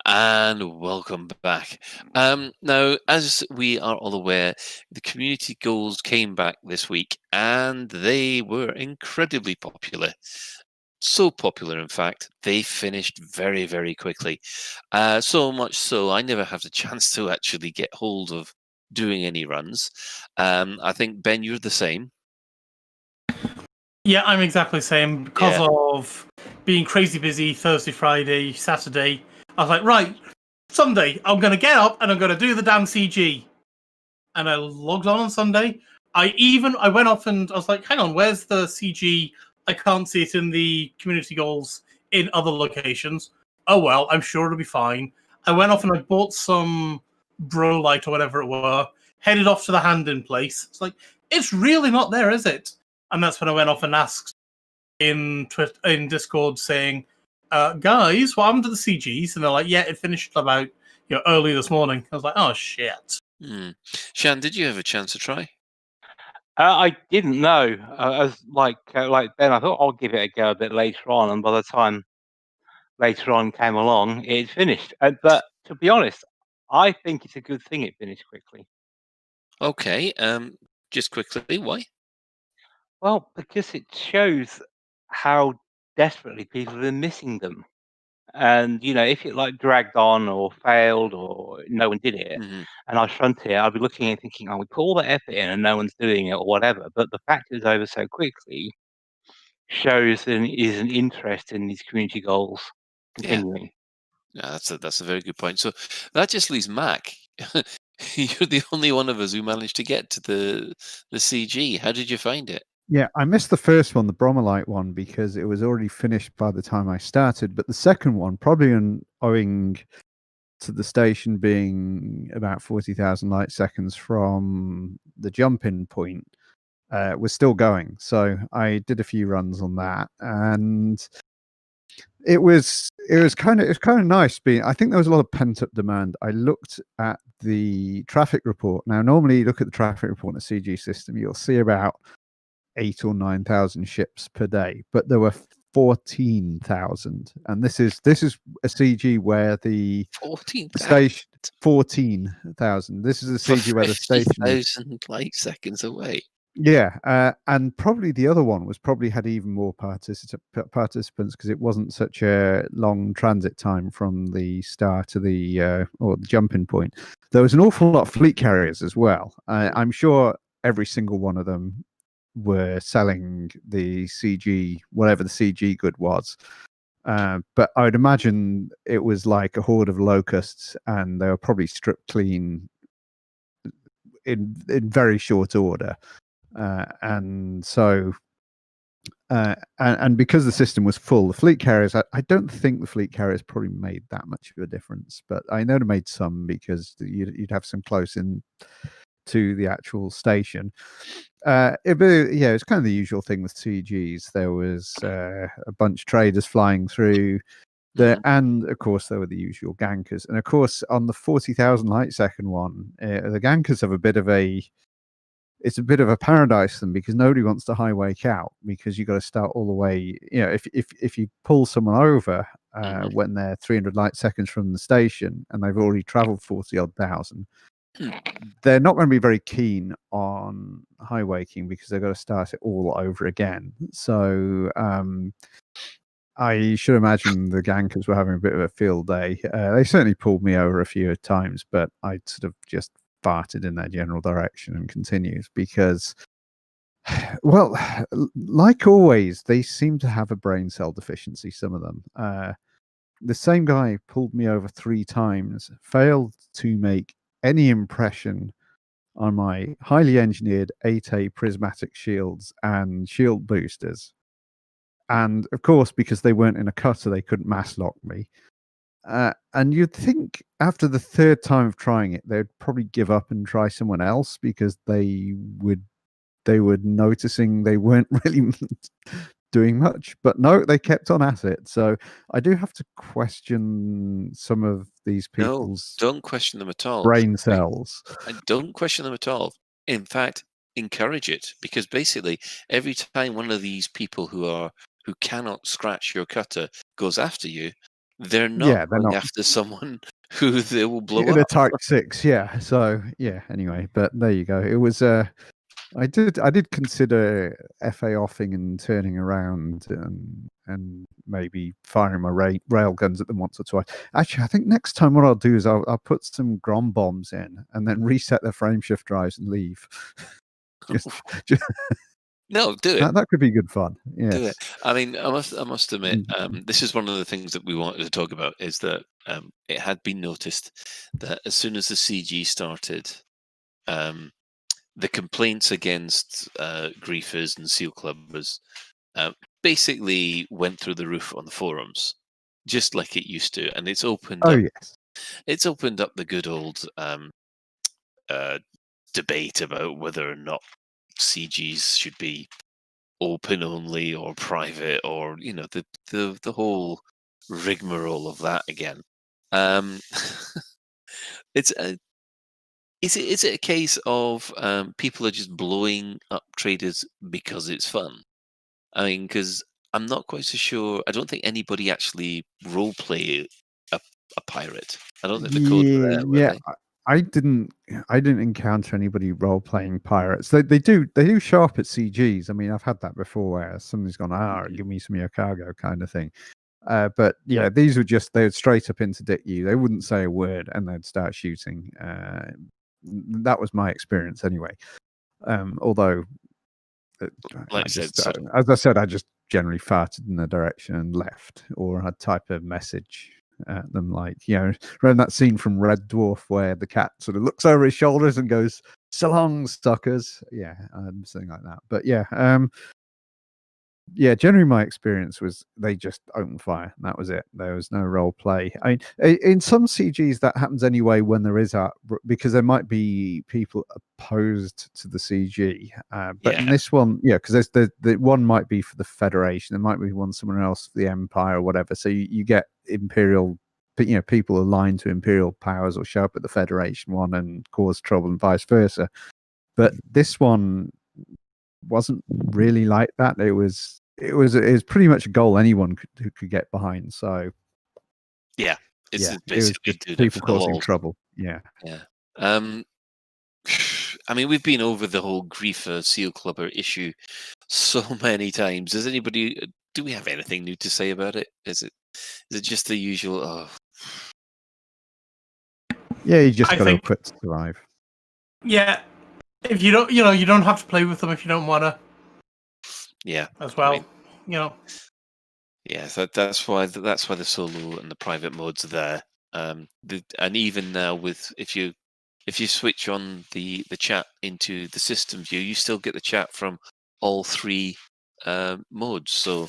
And welcome back. Now, as we are all aware, the community goals came back this week and they were incredibly popular. So popular, in fact, they finished very, very quickly. So much so, I never have the chance to actually get hold of doing any runs. I think, Ben, you're the same. Yeah, I'm exactly the same. Because Yeah. of being crazy busy Thursday, Friday, Saturday, I was like, right, Sunday, I'm going to get up and I'm going to do the damn CG. And I logged on Sunday. I went off and I was like, hang on, where's the CG? I can't see it in the community goals in other locations. Oh, well, I'm sure it'll be fine. I went off and I bought some Bro Light or whatever it were, headed off to the hand in place. It's like, it's really not there, is it? And that's when I went off and asked in Discord saying, guys, what happened to the CGs? And they're like, yeah, it finished about early this morning. I was like, oh, shit. Shan, did you have a chance to try? I didn't know. I was like Ben, I thought I'll give it a go a bit later on, and by the time later on came along, it finished. But to be honest, I think it's a good thing it finished quickly. Okay, just quickly, why? Well, because it shows how desperately people have been missing them. And if it like dragged on or failed or no one did it, and I was frontier, I'd be looking and thinking, "Oh, we put all the effort in and no one's doing it or whatever." But the fact it's over so quickly shows there is an interest in these community goals continuing. Yeah, that's a very good point. So that just leaves Mac. You're the only one of us who managed to get to the CG. How did you find it? Yeah, I missed the first one, the Bromolite one, because it was already finished by the time I started. But the second one, probably owing to the station being about 40,000 light seconds from the jump-in point, was still going. So I did a few runs on that, and it was kind of nice being. I think there was a lot of pent-up demand. I looked at the traffic report. Now, normally you look at the traffic report in a CG system, you'll see about 8,000 or 9,000 ships per day, but there were 14,000, and this is a CG where the 14,000. station 14,000. This is a CG where the station 50,000 light seconds away. Yeah, and probably the other one had even more participants because it wasn't such a long transit time from the start to the or the jumping point. There was an awful lot of fleet carriers as well. I'm sure every single one of them were selling the CG, whatever the CG good was. But I would imagine it was like a horde of locusts, and they were probably stripped clean in very short order. And so, and because the system was full, the fleet carriers, I don't think the fleet carriers probably made that much of a difference, but I know they made some because you'd have some close in to the actual station. It's kind of the usual thing with CGs. There was a bunch of traders flying through there, and of course there were the usual gankers. And of course, on the 40,000 light second one, the gankers have a bit of a paradise for them because nobody wants to high wake out because you got to start all the way. If you pull someone over when they're 300 light seconds from the station and they've already traveled 40 odd thousand, they're not going to be very keen on high waking because they've got to start it all over again. So I should imagine the gankers were having a bit of a field day. They certainly pulled me over a few times, but I sort of just farted in their general direction and continued because, well, like always, they seem to have a brain cell deficiency, some of them. The same guy pulled me over 3 times, failed to make any impression on my highly engineered 8A prismatic shields and shield boosters. And of course, because they weren't in a cutter, they couldn't mass lock me. And you'd think after the third time of trying it, they'd probably give up and try someone else because they were noticing they weren't really doing much. But no, they kept on at it. So I do have to question some of these people's don't question them at all. brain cells. I don't question them at all. In fact, encourage it, because basically every time one of these people who cannot scratch your cutter goes after you, they're not going after someone who they will blow in up. a Type 6, yeah. So yeah, anyway, but there you go. It was I did consider FA offing and turning around and maybe firing my rail guns at them once or twice. Actually, I think next time what I'll do is I'll put some Grom bombs in and then reset their frameshift drives and leave. No, do it. That could be good fun. Yes. Do it. I mean, I must admit, this is one of the things that we wanted to talk about, is that it had been noticed that as soon as the CG started, the complaints against griefers and seal clubbers basically went through the roof on the forums, just like it used to, and it's opened up. Yes. It's opened up the good old debate about whether or not CGs should be open only or private, or the whole rigmarole of that again. Is it a case of people are just blowing up traders because it's fun? I mean, because I'm not quite so sure. I don't think anybody actually roleplay a pirate. I don't think the code were there. Were they? I didn't encounter anybody role playing pirates. They do show up at CGs. I mean, I've had that before where somebody's gone, give me some of your cargo kind of thing. But yeah, these were they would straight up interdict you. They wouldn't say a word and they'd start shooting. That was my experience anyway. Although, as I said, I just generally farted in the direction and left, or I'd type a message at them, like, around that scene from Red Dwarf where the cat sort of looks over his shoulders and goes, "So long, suckers." Yeah, something like that. But generally my experience was they just opened fire and that was it. There was no role play. I mean, in some CGs that happens anyway when there is because there might be people opposed to the CG. But in this one, because the one might be for the Federation, there might be one somewhere else for the Empire or whatever. So you get Imperial, people aligned to Imperial powers or show up at the Federation one and cause trouble and vice versa. But this one wasn't really like that. It was pretty much a goal anyone could get behind. So it's basically people causing trouble. Yeah. I mean, we've been over the whole griefer seal clubber issue so many times. Do we have anything new to say about it? Is it just the usual? Yeah, you just got to quit to survive. Yeah. If you don't, you don't have to play with them if you don't want to. Yeah. As well, Yeah, that's why the solo and the private modes are there. And even now, if you switch on the chat into the system view, you still get the chat from all three modes. So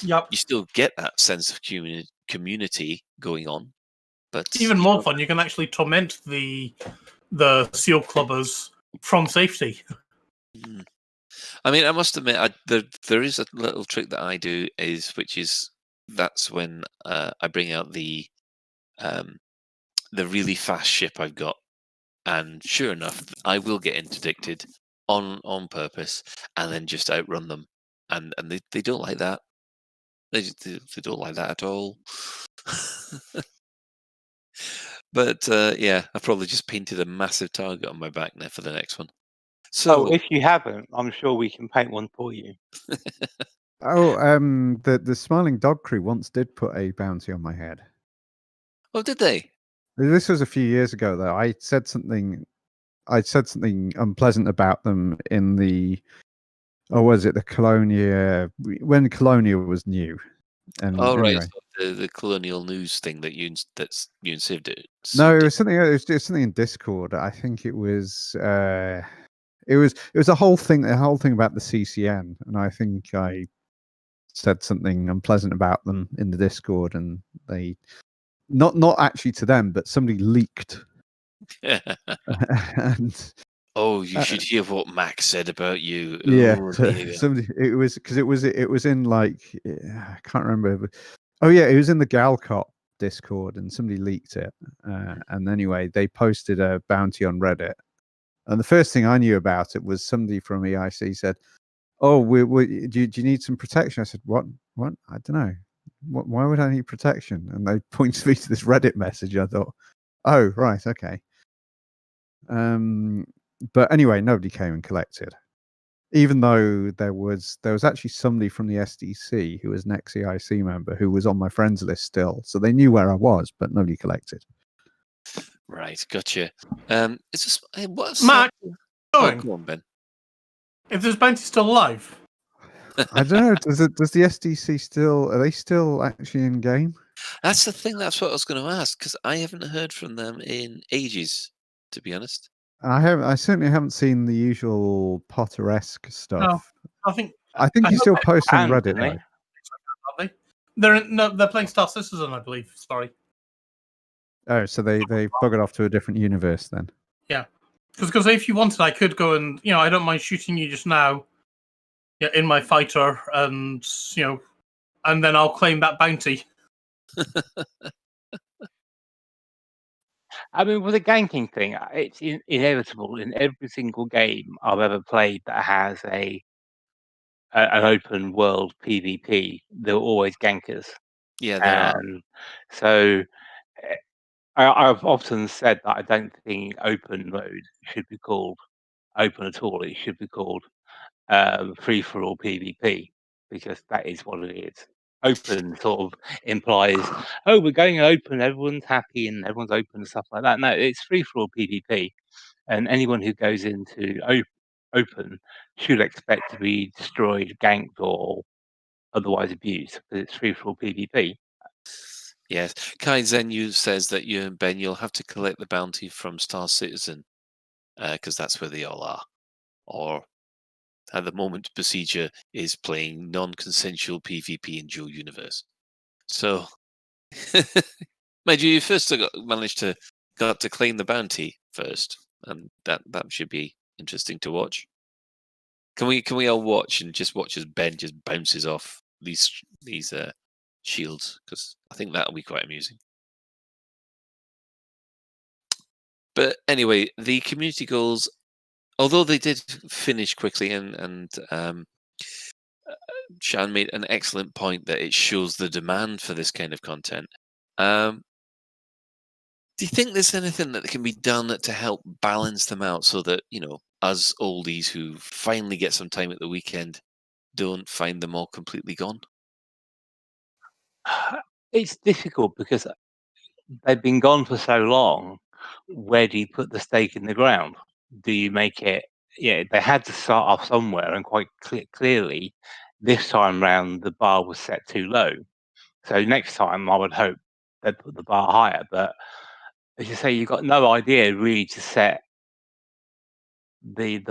you still get that sense of community going on. But even more fun, you can actually torment the seal clubbers from safety. I mean, I must admit, there is a little trick that I do, that's when I bring out the really fast ship I've got, and sure enough, I will get interdicted on purpose, and then just outrun them, and they don't like that. They don't like that at all. But I've probably just painted a massive target on my back now for the next one. So if you haven't, I'm sure we can paint one for you. The Smiling Dog Crew once did put a bounty on my head. Oh, did they? This was a few years ago, though. I said something unpleasant about them in the was it the Colonia, when Colonia was new? And right. anyway. So the colonial news thing that you and Sid did. No, it was something. It was something in Discord. I think it was. It was a whole thing. The whole thing about the CCN, and I think I said something unpleasant about them in the Discord, and they not actually to them, but somebody leaked. And oh, you should hear what Max said about you. Yeah, Oh, so somebody. It was because it was in like I can't remember. But, oh yeah, it was in the Galcop Discord, and somebody leaked it. And anyway, they posted a bounty on Reddit, and the first thing I knew about it was somebody from EIC said, "Oh, do you need some protection?" I said, "What? What? I don't know. Why would I need protection?" And they pointed me to this Reddit message. I thought, "Oh, right, okay." But anyway, nobody came and collected, even though there was actually somebody from the SDC who was an ex-EIC member who was on my friends list still, so they knew where I was, but nobody collected. Right, gotcha. Is this what's Mac, oh, go on, Ben. If this bounty's still alive, I don't know. Does the SDC still? Are they still actually in game? That's the thing. That's what I was going to ask because I haven't heard from them in ages, to be honest. I certainly haven't seen the usual Potter-esque stuff. No, I think he still posts on Reddit though. They're playing Star Citizen, I believe. Sorry. Oh, so they buggered off to a different universe then. Yeah, because if you wanted, I could go and I don't mind shooting you just now. Yeah, in my fighter, and and then I'll claim that bounty. I mean, with the ganking thing, it's inevitable in every single game I've ever played that has an open world PvP. There are always gankers. Yeah, there are. And so I've often said that I don't think open mode should be called open at all. It should be called free for all PvP because that is what it is. Open sort of implies, oh, we're going open, everyone's happy and everyone's open and stuff like that. No, it's free for all PvP, and anyone who goes into open should expect to be destroyed, ganked, or otherwise abused because it's free for all PvP. Yes, Kai Zenyu says that you and Ben, you'll have to collect the bounty from Star Citizen because that's where they all are. Or at the moment, Besieger is playing non-consensual PvP in Dual Universe. So, mind you, first managed to claim the bounty first, and that should be interesting to watch. Can we all watch and just watch as Ben just bounces off these shields? Because I think that'll be quite amusing. But anyway, the community goals, although they did finish quickly, and Shan made an excellent point that it shows the demand for this kind of content. Do you think there's anything that can be done to help balance them out so that, us oldies who finally get some time at the weekend don't find them all completely gone? It's difficult because they've been gone for so long. Where do you put the stake in the ground? Do you make it? Yeah, they had to start off somewhere, and quite clearly, this time round the bar was set too low. So next time, I would hope they'd put the bar higher. But as you say, you've got no idea really to set the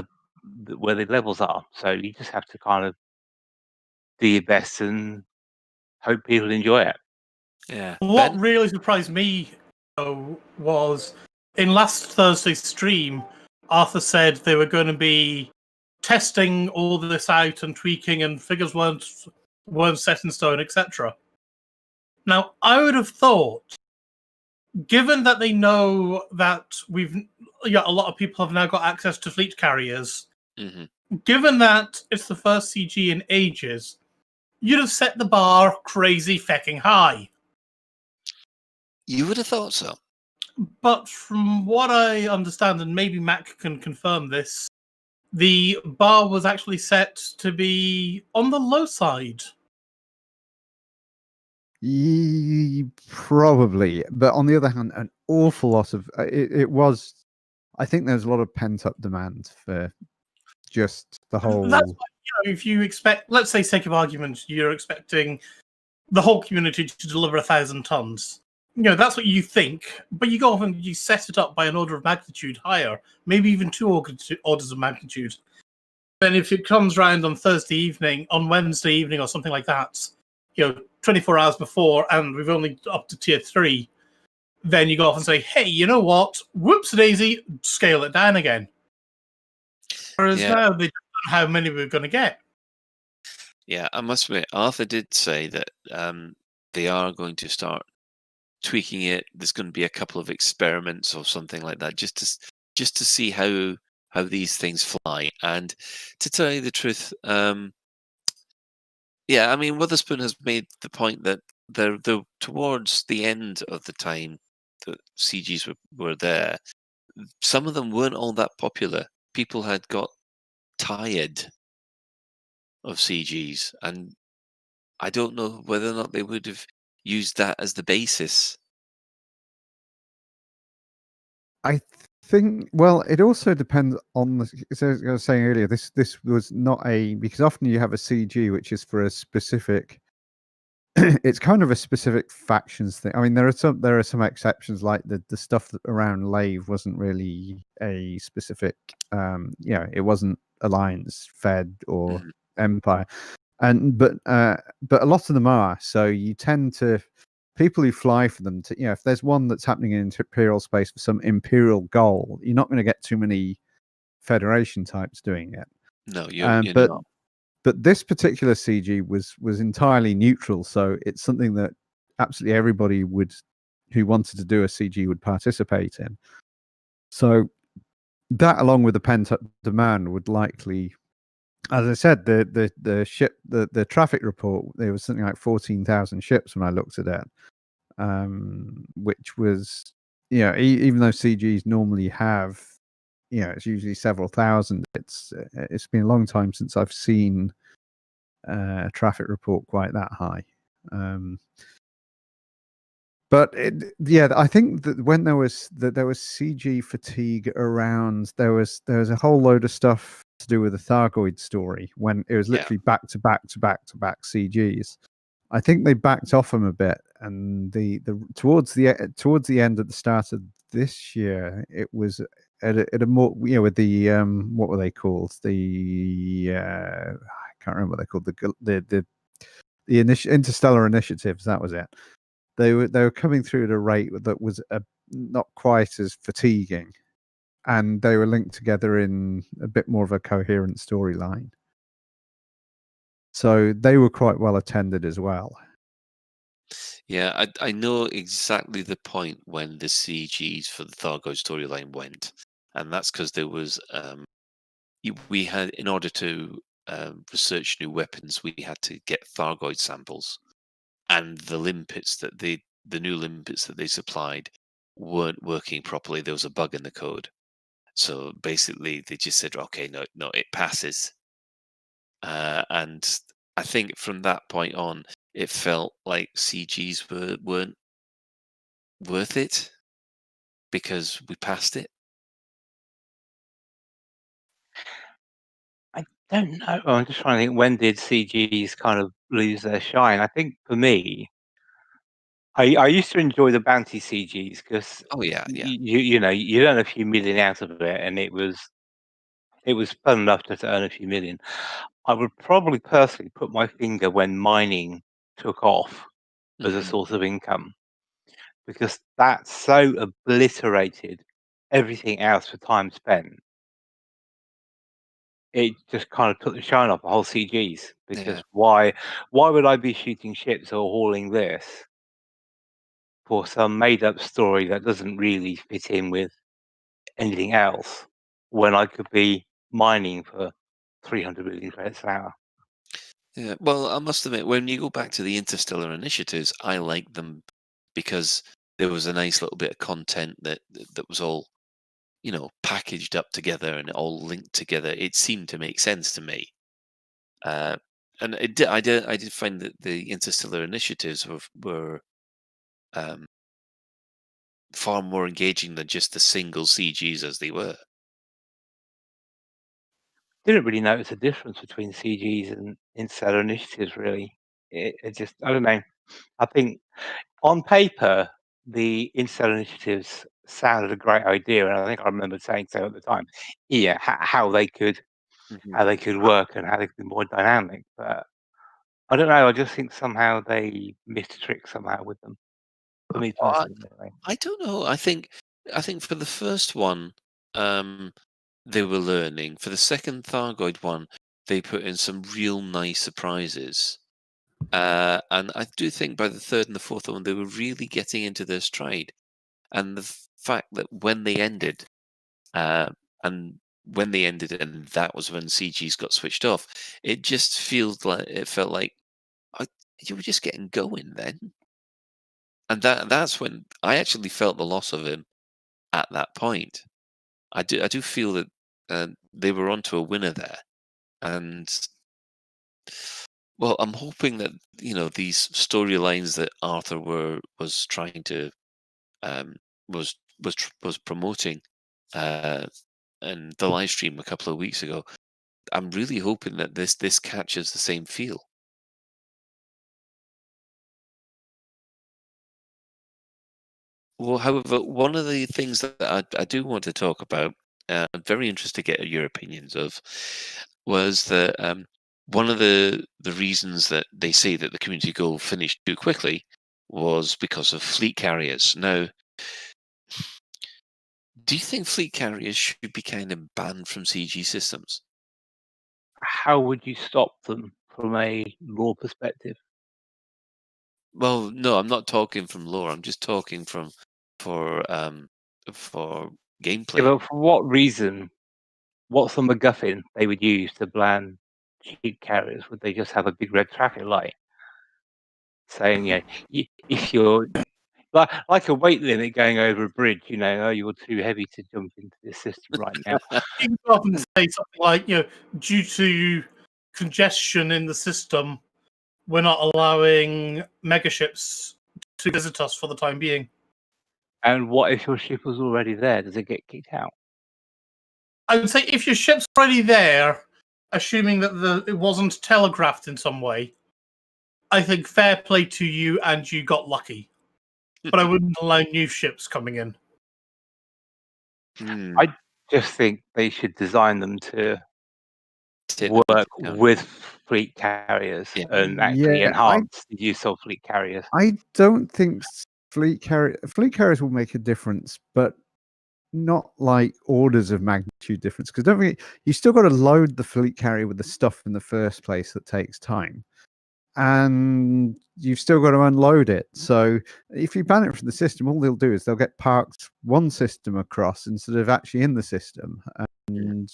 where the levels are. So you just have to kind of do your best and hope people enjoy it. Yeah. What really surprised me, though, was in last Thursday's stream, Arthur said they were going to be testing all this out and tweaking, and figures weren't set in stone, etc. Now, I would have thought, given that they know that a lot of people have now got access to fleet carriers, given that it's the first CG in ages, you'd have set the bar crazy fecking high. You would have thought so. But from what I understand, and maybe Mac can confirm this, the bar was actually set to be on the low side. Probably, but on the other hand, an awful lot of it was. I think there's a lot of pent up demand for just the whole. That's why, if you expect, let's say, sake of argument, you're expecting the whole community to deliver 1,000 tons. That's what you think, but you go off and you set it up by an order of magnitude higher, maybe even 2 orders of magnitude. Then if it comes round on Thursday evening, on Wednesday evening or something like that, 24 hours before, and we've only up to tier 3, then you go off and say, hey, you know what? Whoops-a-daisy, scale it down again. Whereas now they don't know how many we're going to get. Yeah, I must admit, Arthur did say that they are going to start tweaking it. There's going to be a couple of experiments or something like that, just to see how these things fly. And to tell you the truth, yeah, I mean, Witherspoon has made the point that they're towards the end of the time that CGs were there. Some of them weren't all that popular. People had got tired of CGs, and I don't know whether or not they would have used that as the basis. I think, well, it also depends on the. As I was saying earlier, this was not because often you have a CG which is for a specific. It's kind of a specific factions thing. I mean, there are some exceptions, like the stuff around Lave wasn't really a specific. It wasn't Alliance, Fed, or Empire, but a lot of them are. So you tend to people who fly for them to, if there's one that's happening in Imperial space for some Imperial goal, you're not going to get too many Federation types doing it. No, you're not. But this particular CG was entirely neutral, so it's something that absolutely everybody who wanted to do a CG would participate in. So that, along with the pent-up demand, would likely, as I said, the traffic report, there was something like 14,000 ships when I looked at it, which was, even though CGs normally have, it's usually several thousand. It's been a long time since I've seen a traffic report quite that high. But I think that when there was CG fatigue around, there was a whole load of stuff to do with the Thargoid story when it was literally back to back CGs. I think they backed off them a bit, and towards the end at the start of this year, it was at a more, with the what were they called, the I can't remember what they called, the interstellar initiatives, that was it. They were coming through at a rate that was not quite as fatiguing, and they were linked together in a bit more of a coherent storyline. So they were quite well attended as well. Yeah, I know exactly the point when the CGs for the Thargoid storyline went, and that's because there was we had, in order to research new weapons, we had to get Thargoid samples, and the limpets that the new limpets that they supplied weren't working properly. There was a bug in the code, so basically they just said, "Okay, no, it passes." And I think from that point on, it felt like CGs weren't worth it because we passed it. I don't know. I'm just trying to think, when did CGs kind of lose their shine? I think for me, I used to enjoy the bounty CGs because you earn a few million out of it, and it was fun enough to earn a few million. I would probably personally put my finger when mining took off as a source of income, because that so obliterated everything else for time spent. It just kind of took the shine off the whole CGs, because why would I be shooting ships or hauling this for some made up story that doesn't really fit in with anything else when I could be mining for 300 million credits an hour? Yeah, well, I must admit, when you go back to the interstellar initiatives, I like them because there was a nice little bit of content that was all, packaged up together and all linked together. It seemed to make sense to me, and I did find that the interstellar initiatives were far more engaging than just the single CGs as they were. Didn't really notice a difference between CGs and interstellar initiatives, really. It just, I don't know. I think on paper, the Interstellar initiatives sounded a great idea, and I think I remember saying so at the time. Yeah, how they could work and how they could be more dynamic. But I don't know. I just think somehow they missed a trick somehow with them. For me I, personally, anyway. I don't know. I think for the first one, they were learning. For the second Thargoid one, they put in some real nice surprises. And I do think by the third and the fourth one, they were really getting into their stride. And the fact that when they ended, and that was when CGs got switched off, it just felt like you were just getting going then. And that's when I actually felt the loss of him at that point. I do feel that they were onto a winner there, and well, I'm hoping that these storylines that Arthur was trying to was promoting in the live stream a couple of weeks ago. I'm really hoping that this catches the same feel. Well, however, one of the things that I do want to talk about, I'm very interested to get your opinions of, was that one of the reasons that they say that the community goal finished too quickly was because of fleet carriers. Now, do you think fleet carriers should be kind of banned from CG systems? How would you stop them from a lore perspective? Well, no, I'm not talking from lore. I'm just talking for gameplay. Yeah, but for what reason? What's the MacGuffin they would use to ban fleet carriers? Would they just have a big red traffic light saying, if you're like a weight limit going over a bridge, oh, you're too heavy to jump into this system right now. You can go up and say something like, due to congestion in the system, we're not allowing megaships to visit us for the time being. And what if your ship was already there? Does it get kicked out? I would say if your ship's already there, assuming that it wasn't telegraphed in some way, I think fair play to you and you got lucky. But I wouldn't allow new ships coming in. I just think they should design them to work with fleet carriers and actually enhance the use of fleet carriers. I don't think fleet carriers will make a difference, but not like orders of magnitude difference. Because don't forget, you still got to load the fleet carrier with the stuff in the first place that takes time, and you've still got to unload it. So if you ban it from the system, all they'll do is they'll get parked one system across instead of actually in the system, and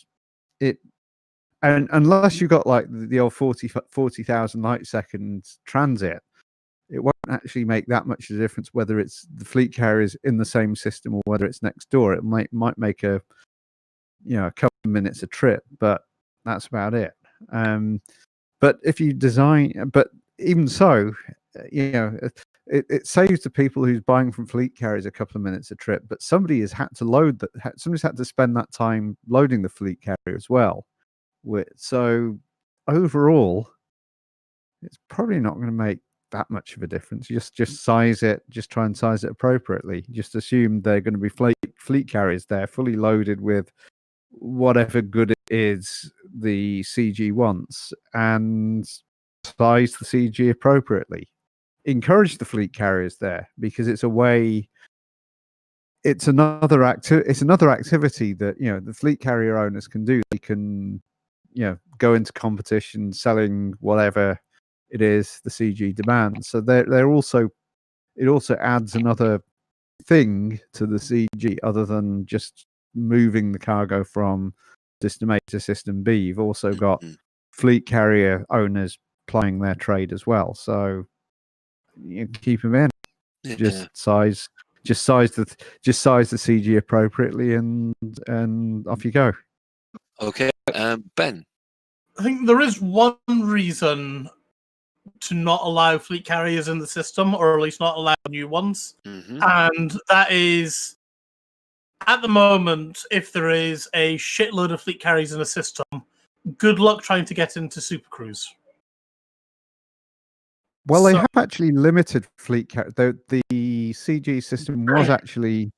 unless you got like the old 40,000 light second transit, it won't actually make that much of a difference whether it's the fleet carriers in the same system or whether it's next door. It might make a couple of minutes a trip, but that's about it. But if you but even so, it saves the people who's buying from fleet carriers a couple of minutes a trip. But somebody has had to somebody's had to spend that time loading the fleet carrier as well. So overall, it's probably not going to make that much of a difference. Just size it. Just try and size it appropriately. Just assume they're going to be fleet carriers there, fully loaded with whatever good it is the CG wants, and size the CG appropriately. Encourage the fleet carriers there because it's a way. It's another activity that the fleet carrier owners can do. They can go into competition selling whatever it is the CG demands. So they're also, it also adds another thing to the CG other than just moving the cargo from system A to system B. You've also got fleet carrier owners plying their trade as well. So you keep them in. Just size the CG appropriately, and off you go. Okay, Ben. I think there is one reason to not allow fleet carriers in the system, or at least not allow new ones. And that is, at the moment, if there is a shitload of fleet carriers in a system, good luck trying to get into Super Cruise. Well, they So- have actually limited fleet carriers. The CG system was actually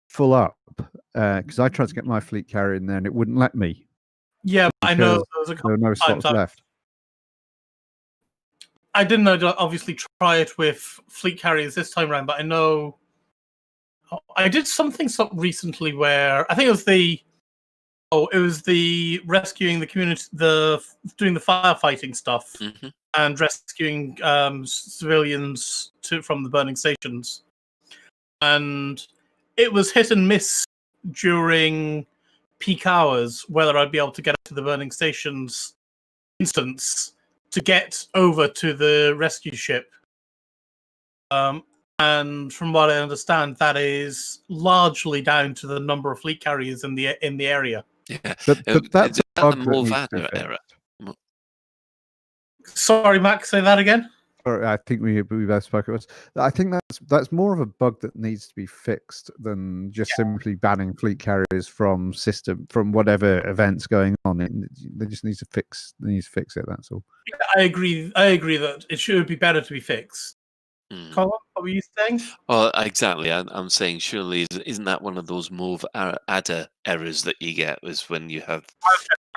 full up because I tried to get my fleet carrier in there and it wouldn't let me. Yeah, I know because there was a there couple were no of times slots left. I didn't know to obviously try it with fleet carriers this time around, but I know I did something recently where I think it was the rescuing the community, doing the firefighting stuff Mm-hmm. and rescuing civilians from the burning stations, and it was hit and miss during peak hours whether I'd be able to get to the burning stations instance to get over to the rescue ship. And from what I understand, that is largely down to the number of fleet carriers in the area. Yeah, But that's is a that bug the that needs to be Movada fixed. error? Sorry, Max, say that again. Or I think we both spoke at once. I think that's more of a bug that needs to be fixed than just simply banning fleet carriers from whatever events going on. They just need to fix. They need to fix it. That's all. Yeah, I agree. I agree that it should be better to be fixed. Colin, what were you saying? Well, exactly. I'm saying surely isn't that one of those move adder errors that you get is when you have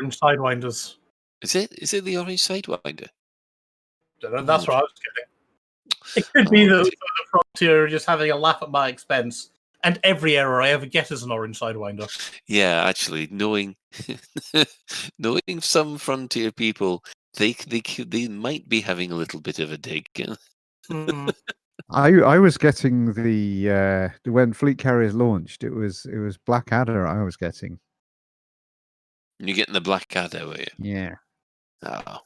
Orange Sidewinders. Is it the Orange Sidewinder? That's what I was getting. It could be that the Frontier are just having a laugh at my expense, and every error I ever get is an Orange Sidewinder. Yeah, actually, knowing some Frontier people, they might be having a little bit of a dig. I was getting the when fleet carriers launched. It was Blackadder I was getting. You're getting the Blackadder, were you? Yeah. Oh.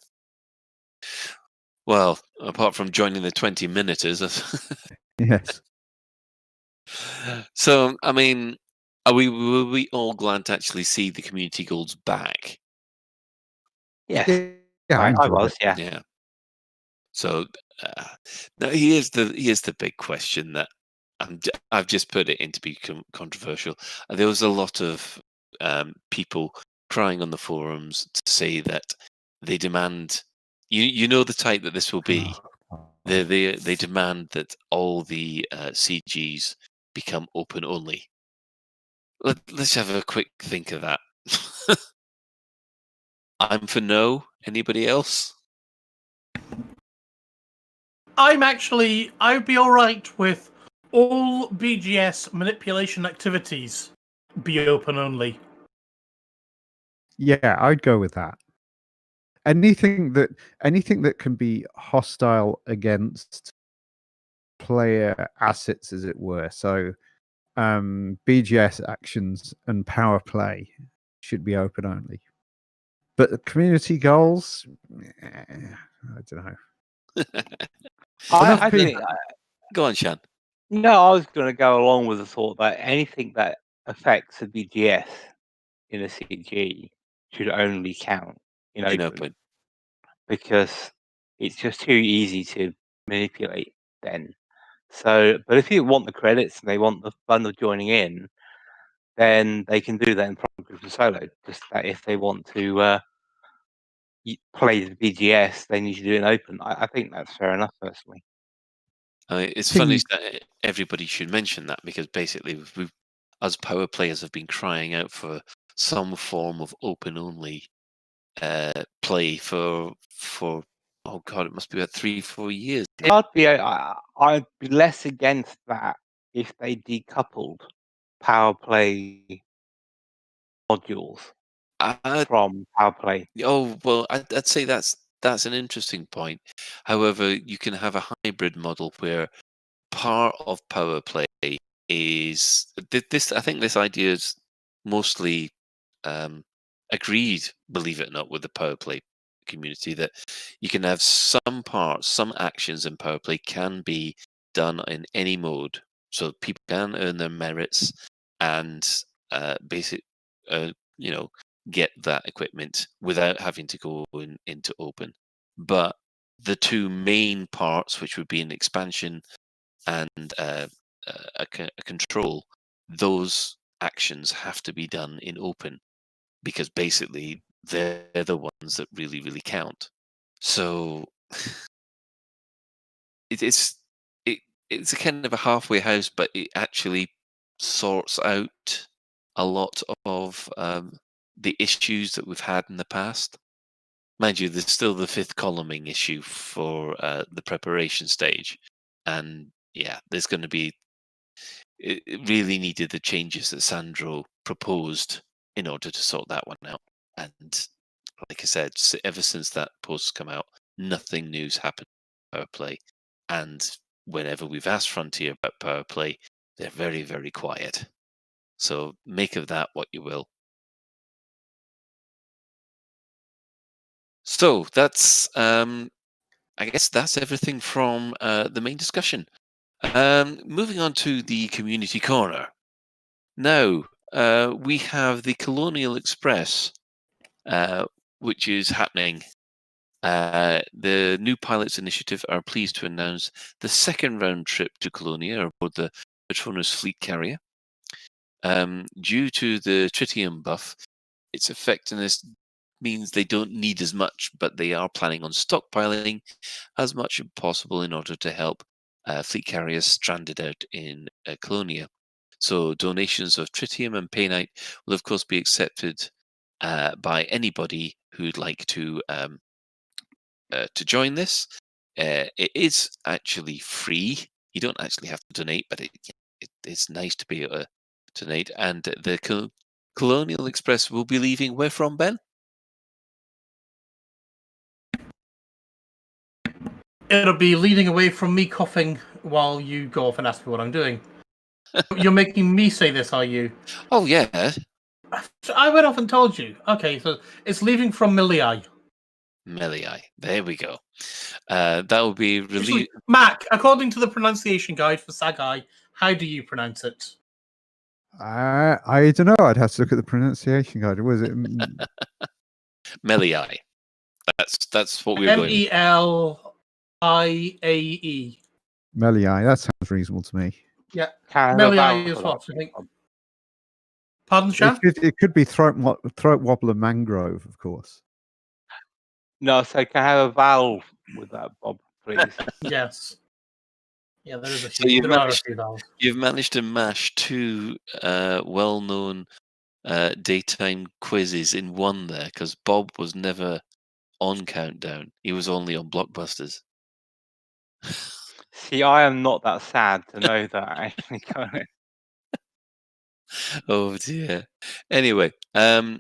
Well, apart from joining the 20-minuters. Yes. So, I mean, were we all glad to actually see the community goals back? Yes. Yeah, I was. Yeah. Yeah. So now here's the big question that I've just put it in to be controversial. There was a lot of people crying on the forums to say that they demand. You know the type that this will be. They demand that all the CGs become open only. Let's have a quick think of that. I'm for no. Anybody else? I'd be all right with all BGS manipulation activities be open only. Yeah, I'd go with that. Anything that can be hostile against player assets, as it were. So, BGS actions and power play should be open only. But the community goals, I don't know. I think. Go on, Shan. No, I was going to go along with the thought that anything that affects a BGS in a CG should only count in open, because it's just too easy to manipulate then. So, but if you want the credits and they want the fun of joining in, then they can do that in private group and solo. Just that if they want to play the BGS, they need to do it in open. I think that's fair enough, personally. It's funny that everybody should mention that, because basically we've as power players have been crying out for some form of open only play for oh god, it must be about 3-4 years. I'd be less against that if they decoupled power play modules from power play. Oh well, I'd say that's an interesting point. However, you can have a hybrid model where part of power play is this. I think this idea is mostly agreed, believe it or not, with the power play community, that you can have some parts, some actions in power play can be done in any mode, so people can earn their merits and get that equipment without having to go into open. But the two main parts, which would be an expansion and a control, those actions have to be done in open, because basically they're the ones that really count. So it's a kind of a halfway house, but it actually sorts out a lot of the issues that we've had in the past. Mind you, there's still the fifth columning issue for the preparation stage, and yeah, there's going to be. It really needed the changes that Sandro proposed in order to sort that one out. And like I said, ever since that post's come out, nothing new's happened with Power Play. And whenever we've asked Frontier about Power Play, they're very, very quiet. So make of that what you will. So that's, I guess that's everything from the main discussion. Moving on to the community corner. Now, we have the Colonial Express, which is happening. The new pilots initiative are pleased to announce the second round trip to Colonia aboard the Patronus fleet carrier. Due to the tritium buff, its effectiveness means they don't need as much, but they are planning on stockpiling as much as possible in order to help fleet carriers stranded out in Colonia. So donations of tritium and painite will, of course, be accepted by anybody who'd like to join this. It is actually free. You don't actually have to donate, but it's nice to be able to donate. And the Colonial Express will be leaving where from, Ben? It'll be leading away from me coughing while you go off and ask me what I'm doing. You're making me say this, are you? Oh, yeah. I went off and told you. Okay, so it's leaving from Milii. Milii. There we go. That will be released. Mac, according to the pronunciation guide for Sagai, how do you pronounce it? I don't know. I'd have to look at the pronunciation guide. Was it Milii? That's what we were going. Meliae. Milii? That sounds reasonable to me. Yeah. Milii is what I think. Pardon, Shan? It could be throat wobbler mangrove, of course. No, so can I have a vowel with that, Bob, please? Yes. Yeah, there is a So few. There are a few vowels. You've managed to mash two well-known daytime quizzes in one there, because Bob was never on Countdown. He was only on Blockbusters. See, I am not that sad to know that, actually. Oh dear. Anyway, the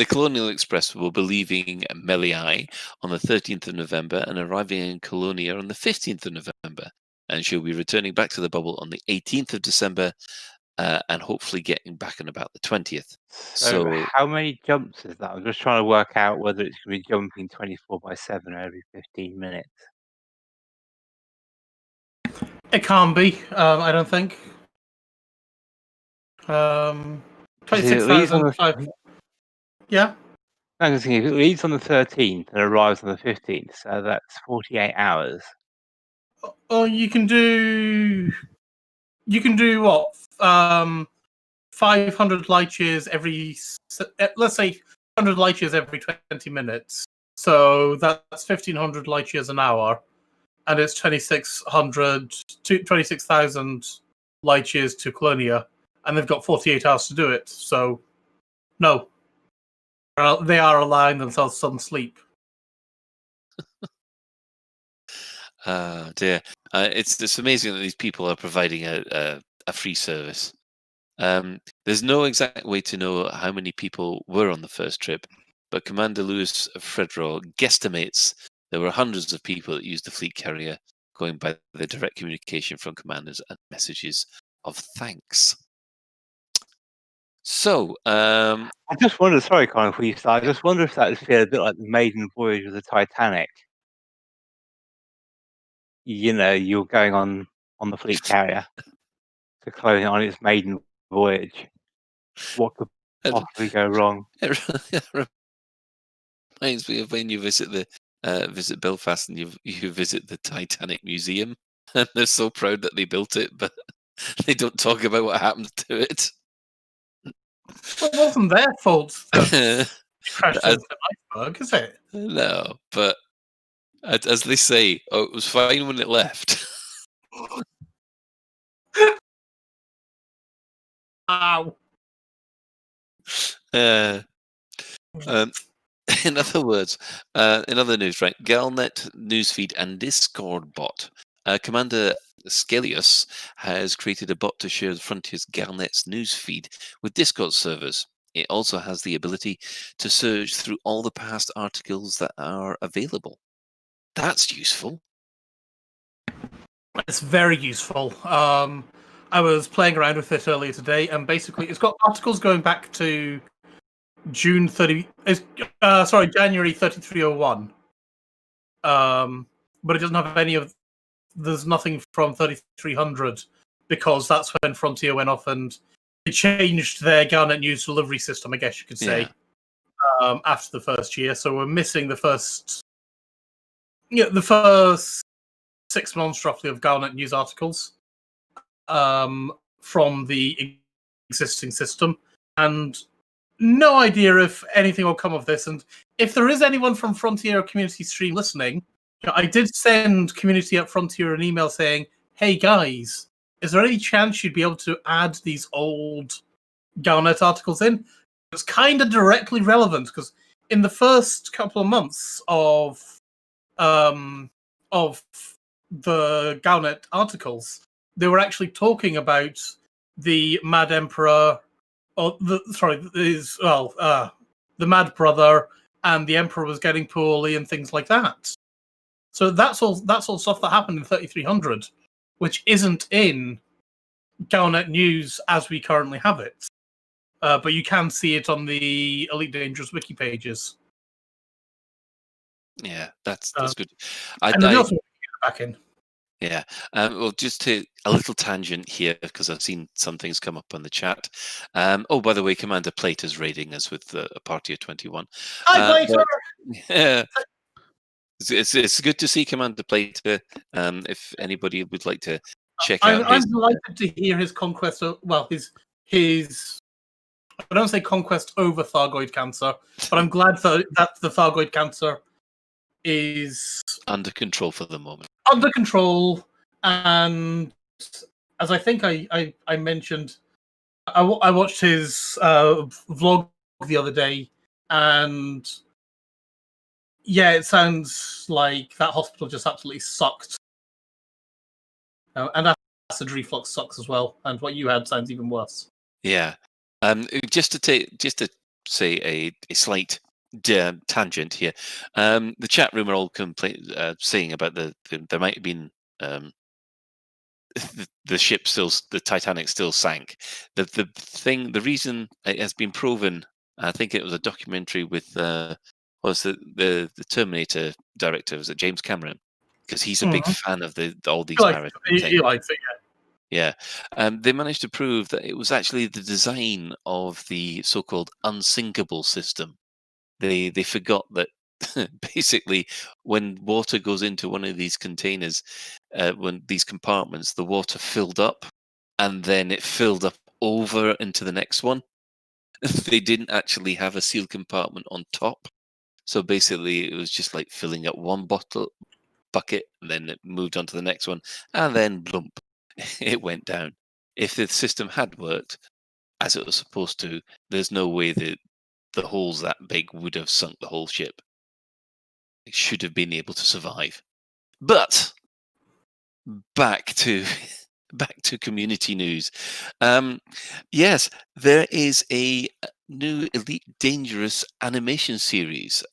Colonial Express will be leaving Melii on the 13th of November and arriving in Colonia on the 15th of November. And she'll be returning back to the bubble on the 18th of December and hopefully getting back on about the 20th. So how many jumps is that? I'm just trying to work out whether it's going to be jumping 24/7 every 15 minutes. It can't be, I don't think. 26,000. Yeah. I'm just thinking, if it leaves on the 13th and arrives on the 15th, so that's 48 hours. Oh, you can do what? 500 light years every. Let's say 100 light years every 20 minutes. So that's 1,500 light years an hour, and it's 26,000 light years to Colonia, and they've got 48 hours to do it. So, no, they are allowing themselves some sleep. Dear, it's amazing that these people are providing a free service. There's no exact way to know how many people were on the first trip, but Commander Lewis Fredro guesstimates there were hundreds of people that used the fleet carrier, going by the direct communication from commanders and messages of thanks. So, I just wonder, sorry, Colin, before you start, I just wonder if that would feel a bit like the maiden voyage of the Titanic. You know, you're going on the fleet carrier to close on its maiden voyage. What could possibly go wrong? It reminds me of when you visit visit Belfast and you visit the Titanic Museum, and they're so proud that they built it, but they don't talk about what happened to it. Well, it wasn't their fault. Crashed into the iceberg, is it? No, but As they say, oh, it was fine when it left. Ow. In other words, in other news, right? Galnet newsfeed and Discord bot. Commander Scalius has created a bot to share Frontier's Galnet's newsfeed with Discord servers. It also has the ability to search through all the past articles that are available. That's useful. It's very useful. I was playing around with it earlier today, and basically, it's got articles going back to January 3301. But it doesn't have any of. There's nothing from 3300 because that's when Frontier went off and they changed their Galnet news delivery system, I guess you could say, after the first year. So we're missing the first 6 months roughly of Galnet news articles from the existing system, and no idea if anything will come of this. And if there is anyone from Frontier Community Stream listening, I did send Community at Frontier an email saying, hey guys, is there any chance you'd be able to add these old Galnet articles in? It's kind of directly relevant because in the first couple of months of the Galnet articles, they were actually talking about the Mad Emperor, the Mad Brother, and the Emperor was getting poorly and things like that. So that's all stuff that happened in 3300, which isn't in Galnet news as we currently have it. But you can see it on the Elite Dangerous wiki pages. Yeah, that's good. And they also get it back in. Yeah. Well, just to a little tangent here, because I've seen some things come up on the chat. Oh, by the way, Commander Plate is raiding us with a party of 21. Hi, Plater! Yeah. It's good to see Commander Plate. If anybody would like to check out I'm delighted to hear his conquest. His I don't say conquest over Thargoid cancer, but I'm glad that the Thargoid cancer is under control for the moment. Under control, and as I think I mentioned, I watched his vlog the other day, and yeah, it like that hospital just absolutely sucked. And acid reflux sucks as well, and what you had sounds even worse. Yeah. Just to say a slight tangent here. The chat room are all saying about there might have been the ship the Titanic still sank. The reason it has been proven, I think it was a documentary with was the Terminator director, was it James Cameron? Because he's a big fan of all these maritime things. He likes it, yeah. They managed to prove that it was actually the design of the so-called unsinkable system. They forgot that basically when water goes into one of these containers, when these compartments, the water filled up and then it filled up over into the next one. They didn't actually have a sealed compartment on top. So basically it was just like filling up one bucket and then it moved on to the next one and then blump. It went down. If the system had worked as it was supposed to, there's no way that the holes that big would have sunk the whole ship. It should have been able to survive. But back to community news. Yes, there is a new Elite Dangerous animation series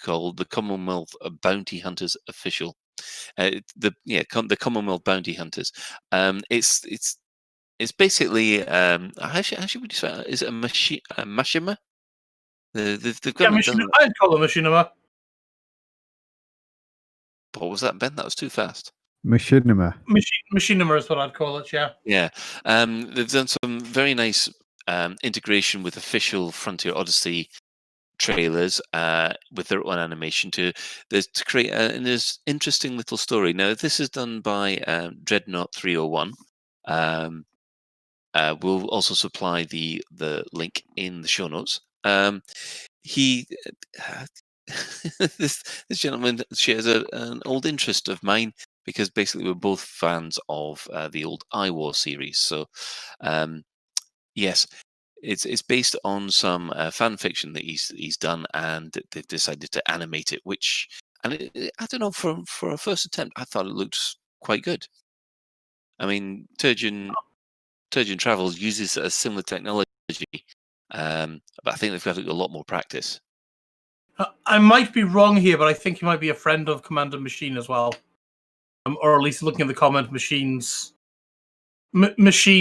called the Commonwealth Bounty Hunters Official. The Commonwealth Bounty Hunters. It's basically how should we describe it? Is it a machinima? They've got I'd call it a machinima. What was that, Ben? That was too fast. Machinima. Machinima is what I'd call it. Yeah. Yeah. They've done some very nice integration with official Frontier Odyssey trailers with their own animation to create this interesting little story. Now, this is done by Dreadnought 301. We'll also supply the link in the show notes. this gentleman shares an old interest of mine because basically we're both fans of the old iWar series. So, yes, it's based on some fan fiction that he's done, and they've decided to animate it. I don't know, for a first attempt, I thought it looked quite good. I mean, Turgeon Travels uses a similar technology, but I think they've got a lot more practice. I might be wrong here, but I think he might be a friend of Commander Machine as well, or at least looking at the comment, Machine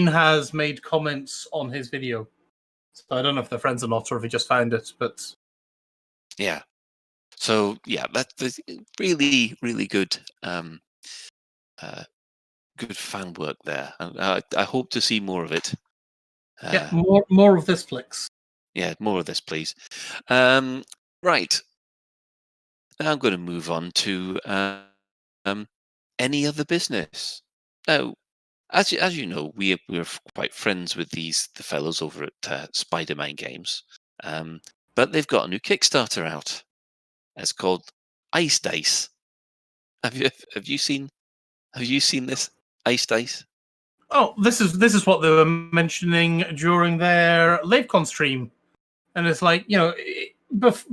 has made comments on his video, so I don't know if they're friends or not, or if he just found it. But yeah, so yeah, that's really, really good, good fan work there. I hope to see more of it. Yeah, more of this, please. Yeah, more of this, please. Right. Now I'm going to move on to any other business. Now, as you know, we're quite friends with the fellows over at Spider-Man Games, but they've got a new Kickstarter out. It's called Ice Dice. Have you seen this Ice Dice? Oh, this is what they were mentioning during their LaveCon stream, and it's like,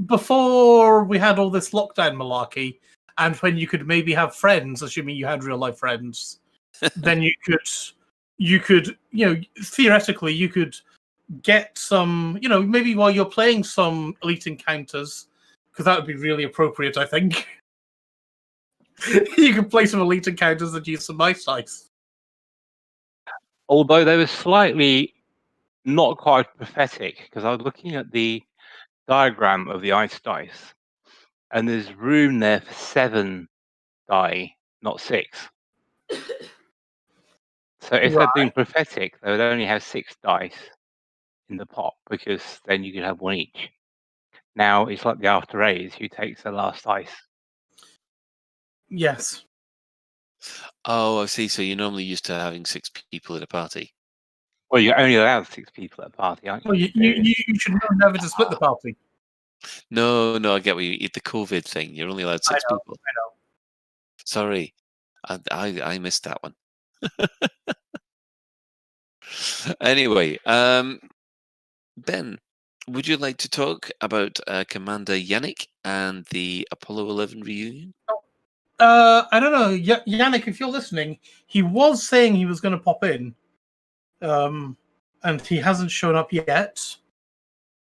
before we had all this lockdown malarkey, and when you could maybe have friends, assuming you had real life friends, then you could theoretically you could get some, maybe while you're playing some Elite Encounters, because that would be really appropriate, I think. You could play some Elite Encounters and use some Ice Dice. Although they were slightly not quite pathetic, because I was looking at the diagram of the Ice Dice, and there's room there for 7 die, not 6. So if they're being pathetic, they would only have 6 dice in the pot, because then you could have 1 each. Now it's like the After A's, who takes the last dice. Yes. Oh, I see. So you're normally used to having 6 people at a party. Well, you're only allowed 6 people at a party, aren't you? Well, you should know never to split the party. No, I get what you eat. The COVID thing. You're only allowed 6 people. I know. Sorry, I missed that one. Anyway, Ben, would you like to talk about Commander Yannick and the Apollo 11 reunion? I don't know, Yannick, if you're listening, he was saying he was going to pop in, and he hasn't shown up yet.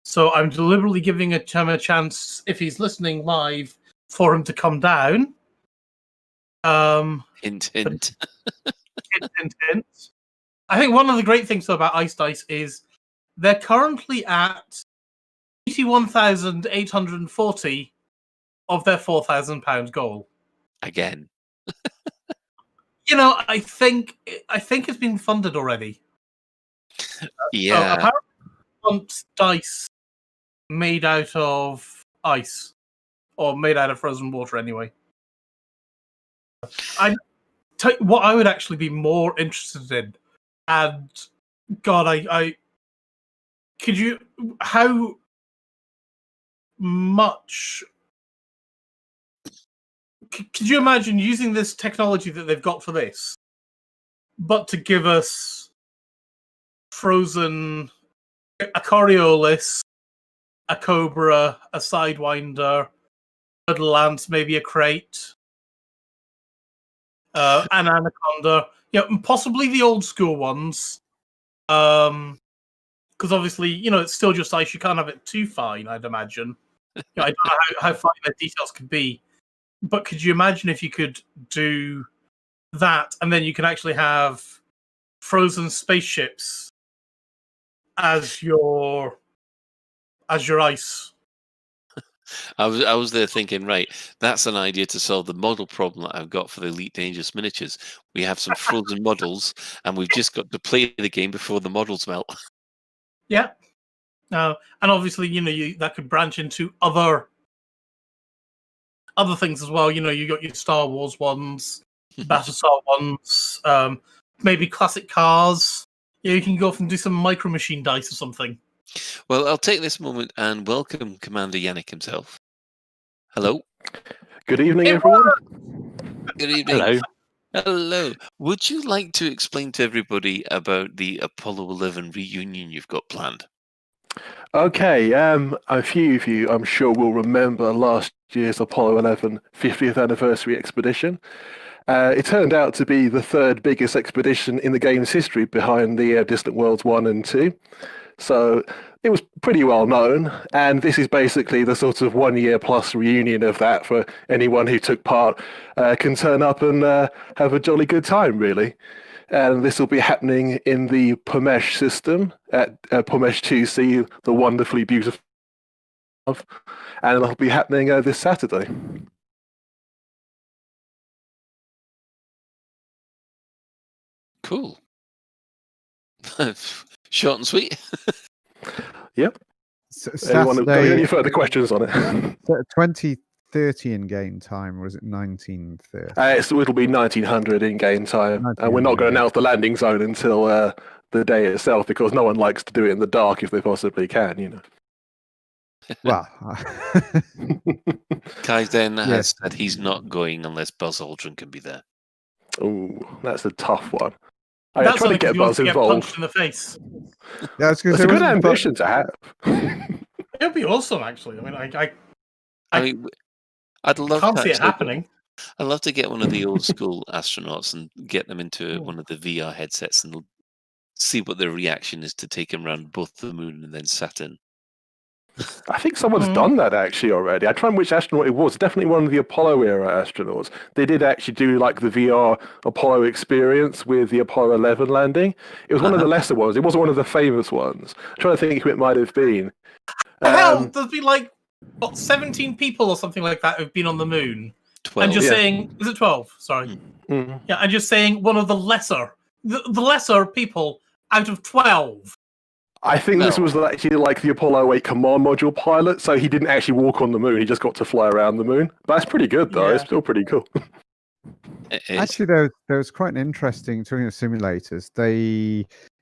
So I'm deliberately giving him a chance, if he's listening live, for him to come down. Hint. Hint. I think one of the great things though about Ice Dice is they're currently at 81,840 of their £4,000 goal. Again. I think it's been funded already. Yeah. Apparently, want dice made out of ice, or made out of frozen water anyway. What I would actually be more interested in, and God, I could you, how much could you imagine using this technology that they've got for this, but to give us frozen, a Coriolis, a Cobra, a Sidewinder, a Lance, maybe a Crate, an Anaconda, possibly the old school ones, because obviously, it's still just ice. You can't have it too fine, I'd imagine. I don't know how fine the details could be, but could you imagine if you could do that, and then you can actually have frozen spaceships as your ice? I was there thinking, right, that's an idea to solve the model problem that I've got for the Elite Dangerous miniatures. We have some frozen models, and we've just got to play the game before the models melt. Yeah. And obviously, that could branch into other things as well. You got your Star Wars ones, Battlestar ones, maybe classic cars. You can go off and do some Micro Machine dice or something. Well, I'll take this moment and welcome Commander Yannick himself. Hello. Good evening, everyone. Good evening. Hello. Hello. Would you like to explain to everybody about the Apollo 11 reunion you've got planned? Okay, a few of you, I'm sure, will remember last year's Apollo 11 50th anniversary expedition. It turned out to be the third biggest expedition in the game's history, behind the Distant Worlds 1 and 2. So it was pretty well known, and this is basically the sort of 1 year plus reunion of that for anyone who took part, can turn up and have a jolly good time, really. And this will be happening in the Pomesh system at Pomesh 2C, the wonderfully beautiful, and it'll be happening this Saturday. Cool. Short and sweet. Yep. Anyone got any further questions on it? 2030 in-game time, or is it 1930? So it'll be 1900 in-game time, and we're not going to announce the landing zone until the day itself, because no one likes to do it in the dark if they possibly can, you know. Well, Kaizen has said he's not going unless Buzz Aldrin can be there. Oh, that's a tough one. That's trying to get Buzz involved. Punched in the face. Yeah, it's a good ambition to have. It'd be awesome, actually. I mean, I'd love. Can't to see it actually- happening. I'd love to get one of the old school astronauts and get them into one of the VR headsets and see what their reaction is to taking around both the moon and then Saturn. I think someone's done that actually already. I tried which astronaut it was. Definitely one of the Apollo era astronauts. They did actually do like the VR Apollo experience with the Apollo 11 landing. It was one of the lesser ones. It wasn't one of the famous ones. I'm trying to think who it might have been. Hell, there's been like 17 people or something like that who've been on the moon. 12. And just saying, is it 12? Sorry. Mm-hmm. Yeah, and just saying one of the lesser people out of 12. I think this was actually like the Apollo 8 command module pilot, so he didn't actually walk on the moon. He just got to fly around the moon. But that's pretty good, though. Yeah. It's still pretty cool. Actually, there was quite an interesting, talking of simulators.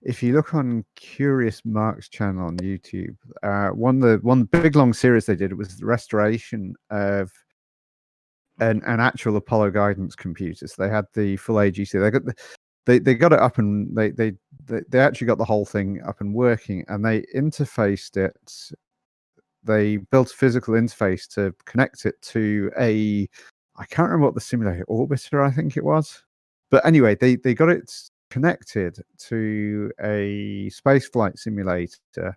If you look on Curious Mark's channel on YouTube, one big long series they did, it was the restoration of an actual Apollo guidance computer. So they had the full AGC. They got it up, and they actually got the whole thing up and working, and they interfaced it. They built a physical interface to connect it to I can't remember what the simulator, orbiter, I think it was. But anyway, they got it connected to a spaceflight simulator,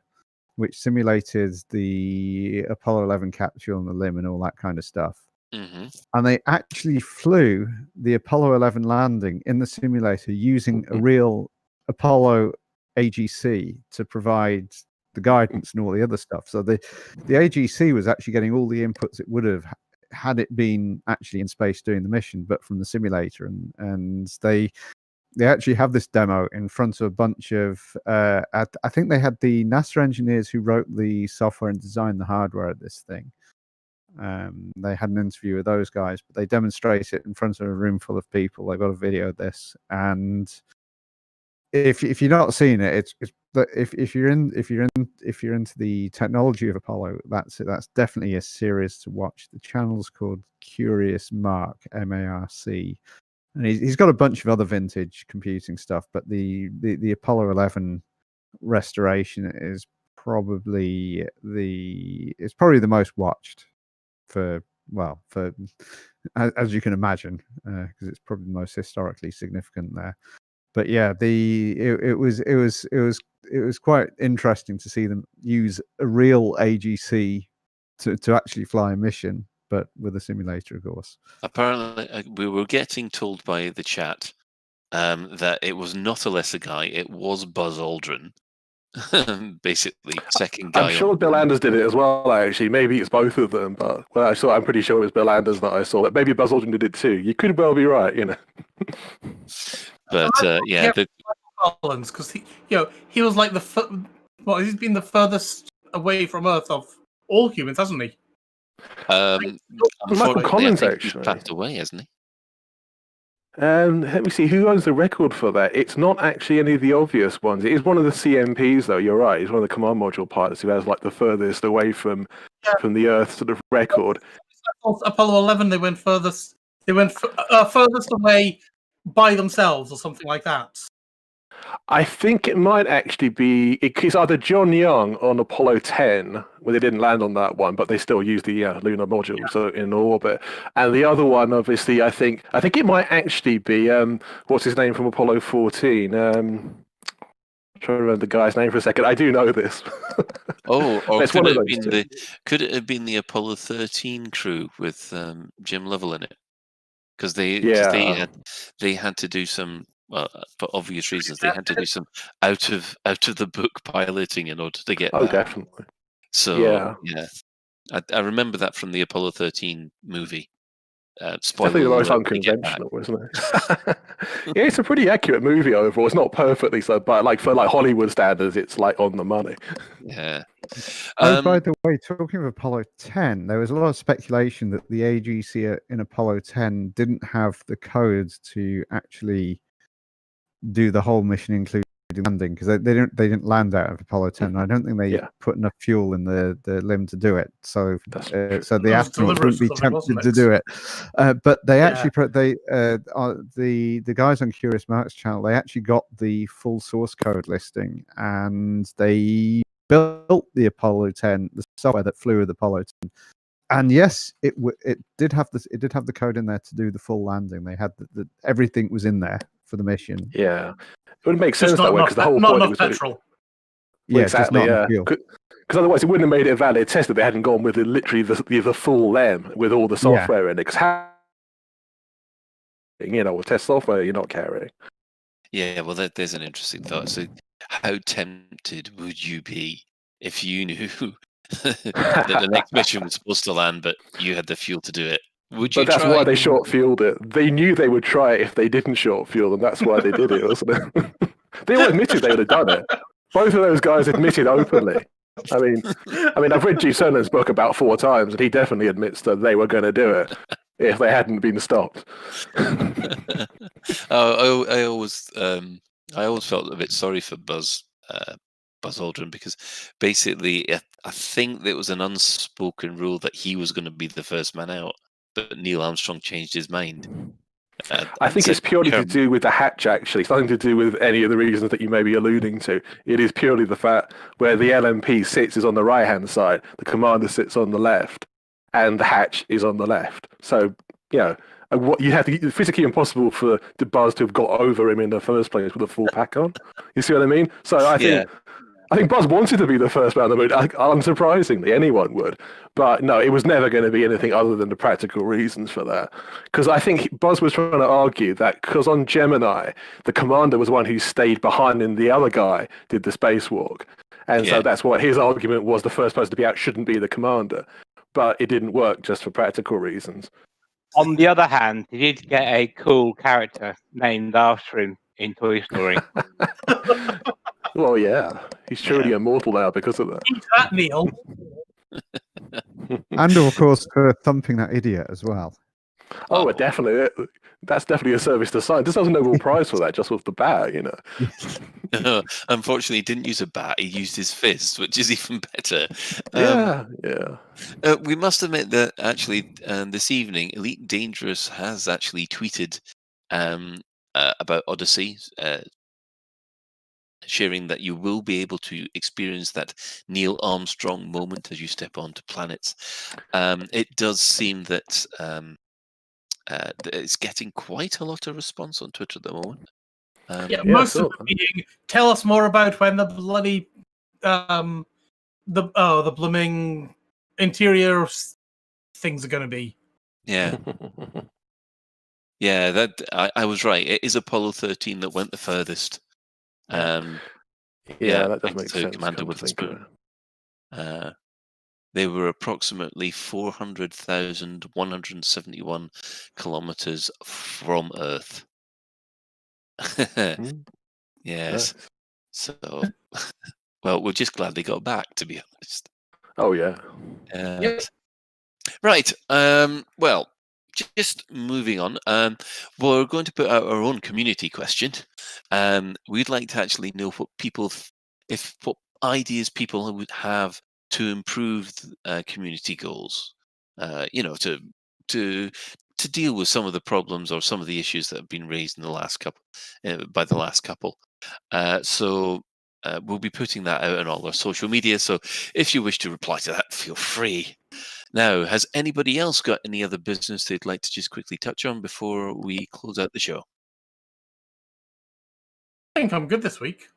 which simulated the Apollo 11 capsule and the limb and all that kind of stuff. Mm-hmm. And they actually flew the Apollo 11 landing in the simulator using a real Apollo AGC to provide the guidance and all the other stuff. So the AGC was actually getting all the inputs it would have had it been actually in space doing the mission, but from the simulator. And they actually have this demo in front of a bunch of I think they had the NASA engineers who wrote the software and designed the hardware of this thing. They had an interview with those guys, but they demonstrate it in front of a room full of people. They've got a video of this, and if you're not seeing it, if you're into the technology of Apollo, that's definitely a series to watch. The channel's called Curious Mark, Marc, and he's got a bunch of other vintage computing stuff, but the Apollo 11 restoration is probably the most watched. For as you can imagine, because it's probably the most historically significant there. But yeah, it was quite interesting to see them use a real AGC to actually fly a mission, but with a simulator, of course. Apparently, we were getting told by the chat that it was not a lesser guy; it was Buzz Aldrin. Basically, second guy. I'm sure Bill Anders did it as well, actually. Maybe it's both of them, but I'm pretty sure it was Bill Anders that I saw. But maybe Buzz Aldrin did it too. You could well be right, you know. But yeah, Collins, because he was like he's been the furthest away from Earth of all humans, hasn't he? Michael Collins, I think actually. he's passed away, hasn't he? Let me see, who owns the record for that? It's not actually any of the obvious ones. It is one of the CMPs, though. You're right. It's one of the command module pilots who has like the furthest away from the Earth sort of record. Apollo 11, they went furthest. They went furthest away by themselves, or something like that. I think it might actually be it's either John Young on Apollo 10, where they didn't land on that one, but they still used the lunar module so in orbit. And the other one, obviously, I think it might actually be what's his name from Apollo 14. Trying to remember the guy's name for a second. I do know this. Or It's could one it of have those been two. could it have been the Apollo 13 crew with Jim Lovell in it? Because they had to do some, well, for obvious reasons, they had to do some out of the book piloting in order to get Oh, back. definitely. So yeah, I remember that from the Apollo 13 movie. Spoiler Definitely the most alert, they get back. unconventional, isn't it? Yeah, it's a pretty accurate movie overall. It's not perfectly so, but like for like Hollywood standards, it's like on the money. Yeah. Oh, by the way, talking of Apollo 10, there was a lot of speculation that the AGC in Apollo 10 didn't have the codes to actually do the whole mission, including landing, because they didn't land out of Apollo 10. And I don't think they put enough fuel in the limb to do it. So so the astronauts wouldn't be tempted to do it. But they actually the guys on Curious Mark's channel, they actually got the full source code listing, and they built the Apollo 10, the software that flew with Apollo 10. And yes, it did have this. It did have the code in there to do the full landing. They had everything was in there for the mission. Yeah, it would make sense that way because the whole not point enough was petrol. Yeah, exactly. Yeah, because otherwise it wouldn't have made it a valid test if they hadn't gone with literally the full LEM with all the software in it. Because with test software you're not carrying. Yeah, well, there's an interesting thought. So, how tempted would you be if you knew that the next mission was supposed to land, but you had the fuel to do it? Would you? But that's try? why they short fueled it. They knew they would try it if they didn't short fuel, and that's why they did it, wasn't it? They all admitted they would have done it. Both of those guys admitted openly. I mean, I've read G. Sernan's book about 4 times, and he definitely admits that they were going to do it if they hadn't been stopped. I always felt a bit sorry for Buzz Aldrin, because basically I think there was an unspoken rule that he was going to be the first man out, but Neil Armstrong changed his mind. I think it's purely to do with the hatch, actually. It's nothing to do with any of the reasons that you may be alluding to. It is purely the fact where the LMP sits is on the right-hand side, the commander sits on the left, and the hatch is on the left. So, what you have to physically impossible for the Buzz to have got over him in the first place with a full pack on. You see what I mean? So I think Buzz wanted to be the first man on the moon. Unsurprisingly, anyone would. But no, it was never going to be anything other than the practical reasons for that. Because I think Buzz was trying to argue that because on Gemini, the commander was one who stayed behind and the other guy did the spacewalk. And so that's what his argument was: the first person to be out shouldn't be the commander. But it didn't work just for practical reasons. On the other hand, he did get a cool character named after him in Toy Story. Well, yeah. He's truly immortal now because of that. Eat that, Neil. And of course, for thumping that idiot as well. Oh, definitely. That's definitely a service to science. This doesn't Nobel Prize for that, just with the bat, Unfortunately, he didn't use a bat. He used his fist, which is even better. Yeah. We must admit that actually this evening, Elite Dangerous has actually tweeted about Odyssey, sharing that you will be able to experience that Neil Armstrong moment as you step onto planets. It does seem that it's getting quite a lot of response on Twitter at the moment. Most of it being, tell us more about when the bloody the blooming interior things are going to be. Yeah. Yeah, that I was right. It is Apollo 13 that went the furthest. That does make sense. Commander with a spoon. They were approximately 400,171 kilometers from Earth. Yes. So, well, we're just glad they got back, to be honest. Oh, yeah. Right. Well, just moving on. We're going to put out our own community question. We'd like to actually know what what ideas people would have to improve community goals. to deal with some of the problems or some of the issues that have been raised in the last couple by the last couple. So we'll be putting that out on all our social media. So if you wish to reply to that, feel free. Now, has anybody else got any other business they'd like to just quickly touch on before we close out the show? I think I'm good this week.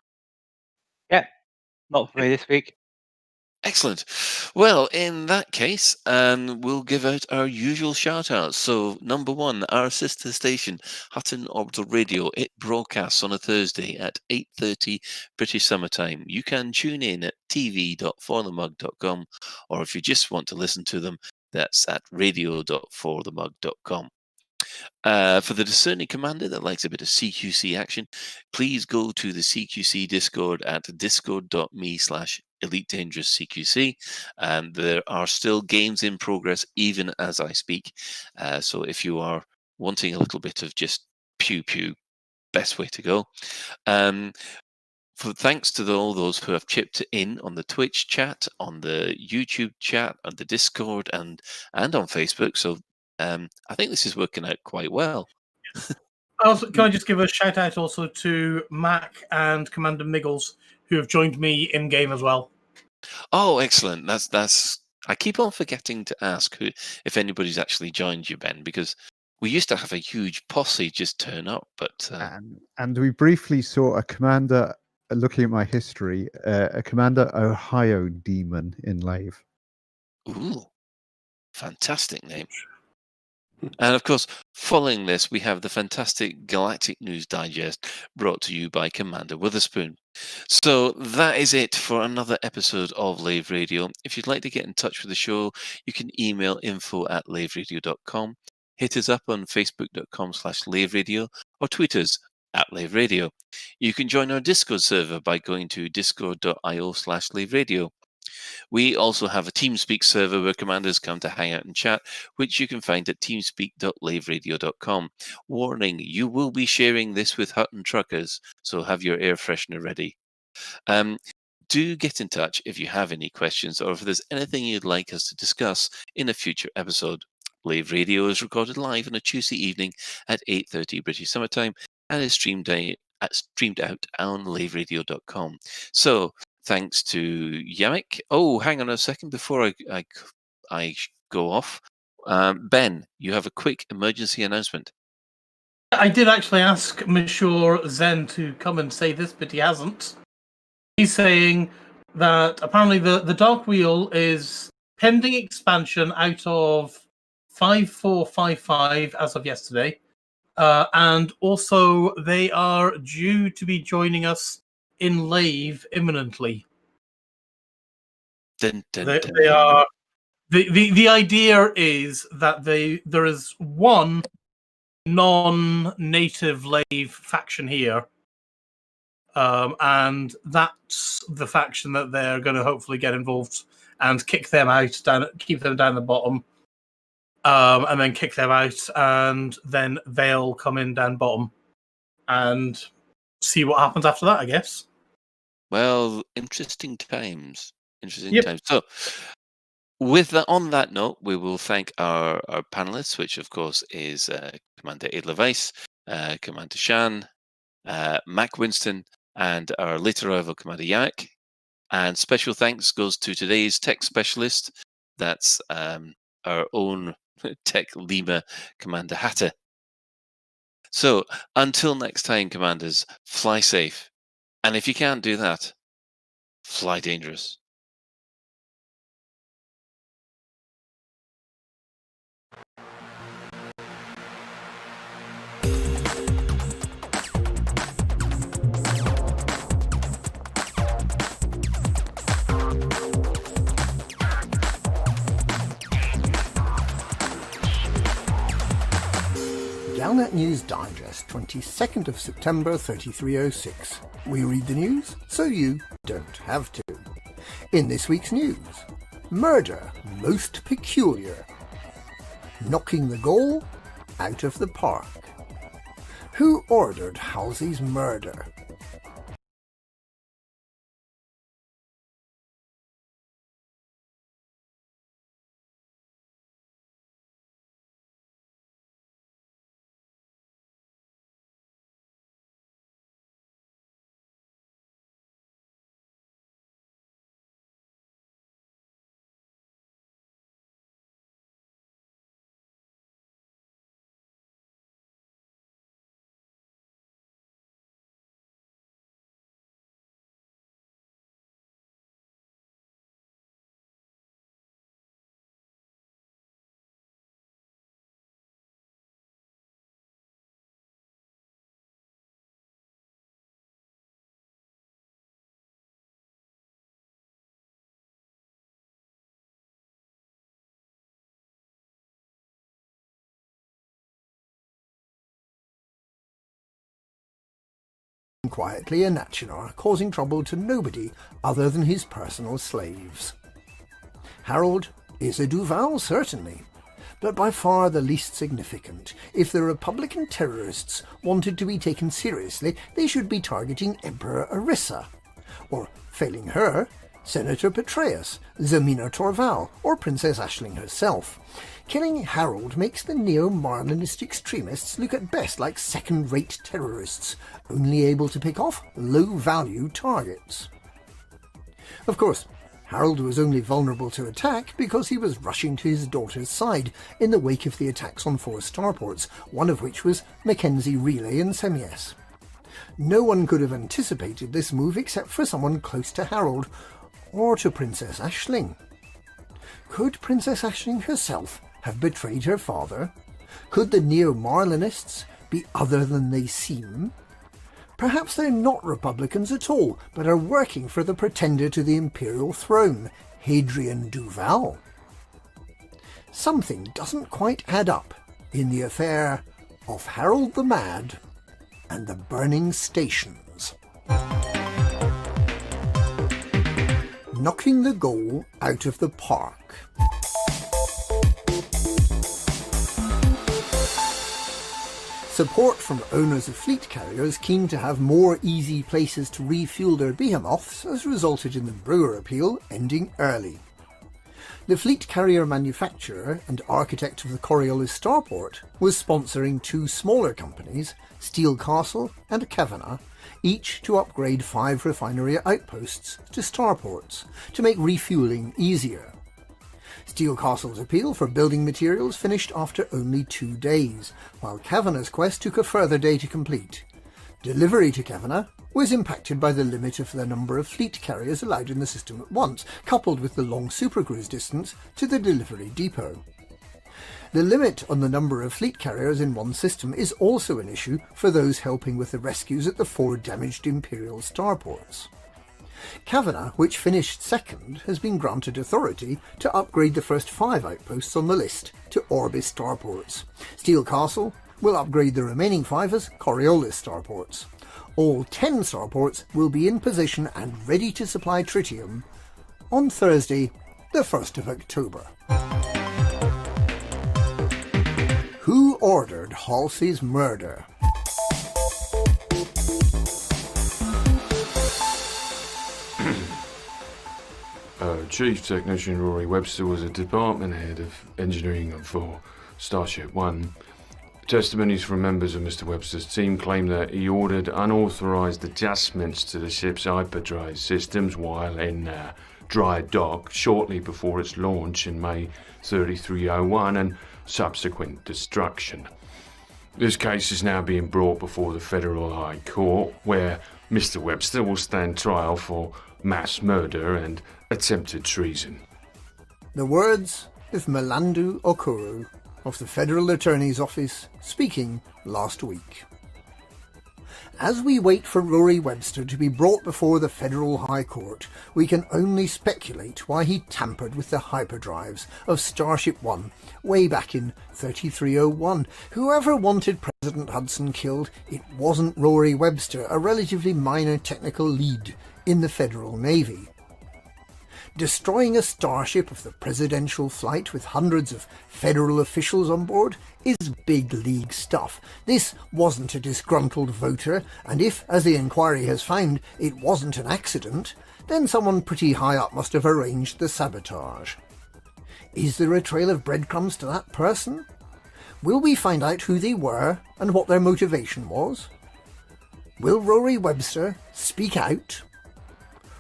Yeah, not for me this week. Excellent. Well, in that case, we'll give out our usual shout outs. So, number one, our sister station, Hutton Orbital Radio, it broadcasts on a Thursday at 8:30 British Summer Time. You can tune in at tv.forthemug.com, or if you just want to listen to them, that's at radio.forthemug.com. For the discerning commander that likes a bit of CQC action, please go to the CQC Discord at discord.me/Elite Dangerous CQC. And there are still games in progress even as I speak. So if you are wanting a little bit of just pew pew, best way to go. Thanks to all those who have chipped in on the Twitch chat, on the YouTube chat, on the Discord, and on Facebook. So I think this is working out quite well. Also, can I just give a shout out also to Mac and Commander Miggles, who have joined me in game as well. Oh, excellent! That's. I keep on forgetting to ask if anybody's actually joined you, Ben, because we used to have a huge posse just turn up, but and we briefly saw a commander. Looking at my history, a Commander Ohio Demon in Lave. Ooh, fantastic name. And of course, following this, we have the fantastic Galactic News Digest brought to you by Commander Witherspoon. So that is it for another episode of Lave Radio. If you'd like to get in touch with the show, you can email info@laveradio.com, hit us up on facebook.com/laveradio, or tweet us at Lave Radio. You can join our Discord server by going to discord.io/laveradio. We also have a TeamSpeak server where commanders come to hang out and chat, which you can find at teamspeak.laveradio.com. Warning, you will be sharing this with Hutton truckers, so have your air freshener ready. Do get in touch if you have any questions or if there's anything you'd like us to discuss in a future episode. Lave Radio is recorded live on a Tuesday evening at 8:30 British Summer Time and is streamed out on laveradio.com. So, thanks to Yamik. Oh, hang on a second before I go off. Ben, you have a quick emergency announcement. I did actually ask Monsieur Zen to come and say this, but he hasn't. He's saying that apparently the Dark Wheel is pending expansion out of 5455 as of yesterday. And also they are due to be joining us in Lave imminently. Dun, dun, They dun. are. The idea is that there is one non-native Lave faction here, and that's the faction that they're going to hopefully get involved and kick them out, keep them down the bottom, and then kick them out, and then they'll come in down bottom and see what happens after that, I guess. Well, interesting times. Interesting Yep. times. So, with that, on that note, we will thank our panelists, which of course is Commander Edelweiss, Commander Shan, Mac Winston, and our late arrival Commander Yannick. And special thanks goes to today's tech specialist. That's our own Tech Lima, Commander Hatter. So, until next time, Commanders, fly safe. And if you can't do that, fly dangerous. Galnet News Digest, 22nd of September 3306. We read the news so you don't have to. In this week's news, murder most peculiar. Knocking the goal out of the park. Who ordered Halsey's murder? quietly a Natchinar, causing trouble to nobody other than his personal slaves. Harold is a Duval, certainly, but by far the least significant. If the Republican terrorists wanted to be taken seriously, they should be targeting Emperor Arissa, or, failing her, Senator Petraeus, Zemina Torval, or Princess Aisling herself. Killing Harold makes the neo-Marlinist extremists look at best like second-rate terrorists, only able to pick off low-value targets. Of course, Harold was only vulnerable to attack because he was rushing to his daughter's side in the wake of the attacks on 4 starports, one of which was Mackenzie Relay and Semies. No one could have anticipated this move except for someone close to Harold, or to Princess Aisling. Could Princess Aisling herself have betrayed her father? Could the Neo-Marlinists be other than they seem? Perhaps they're not Republicans at all, but are working for the pretender to the imperial throne, Hadrian Duval. Something doesn't quite add up in the affair of Harold the Mad and the burning stations. Knocking the goal out of the park. Support from owners of fleet carriers keen to have more easy places to refuel their behemoths has resulted in the Brewer appeal ending early. The fleet carrier manufacturer and architect of the Coriolis starport was sponsoring 2 smaller companies, Steel Castle and Kavanagh, each to upgrade 5 refinery outposts to starports to make refueling easier. Steel Castle's appeal for building materials finished after only 2 days, while Kavanagh's quest took a further day to complete. Delivery to Kavanagh was impacted by the limit of the number of fleet carriers allowed in the system at once, coupled with the long supercruise distance to the delivery depot. The limit on the number of fleet carriers in one system is also an issue for those helping with the rescues at the 4 damaged Imperial starports. Kavanagh, which finished second, has been granted authority to upgrade the first 5 outposts on the list to Orbis starports. Steel Castle will upgrade the remaining 5 as Coriolis starports. All 10 starports will be in position and ready to supply tritium on Thursday, the 1st of October. Who ordered Halsey's murder? Chief Technician Rory Webster was a department head of engineering for Starship One. Testimonies from members of Mr. Webster's team claim that he ordered unauthorized adjustments to the ship's hyperdrive systems while in dry dock shortly before its launch in May 3301 and subsequent destruction. This case is now being brought before the Federal High Court, where Mr. Webster will stand trial for mass murder and attempted treason. The words of Melandu Okoro of the Federal Attorney's Office speaking last week. As we wait for Rory Webster to be brought before the Federal High Court, we can only speculate why he tampered with the hyperdrives of Starship One way back in 3301. Whoever wanted President Hudson killed, it wasn't Rory Webster, a relatively minor technical lead in the Federal Navy. Destroying a starship of the presidential flight with hundreds of federal officials on board is big league stuff. This wasn't a disgruntled voter, and if, as the inquiry has found, it wasn't an accident, then someone pretty high up must have arranged the sabotage. Is there a trail of breadcrumbs to that person? Will we find out who they were and what their motivation was? Will Rory Webster speak out?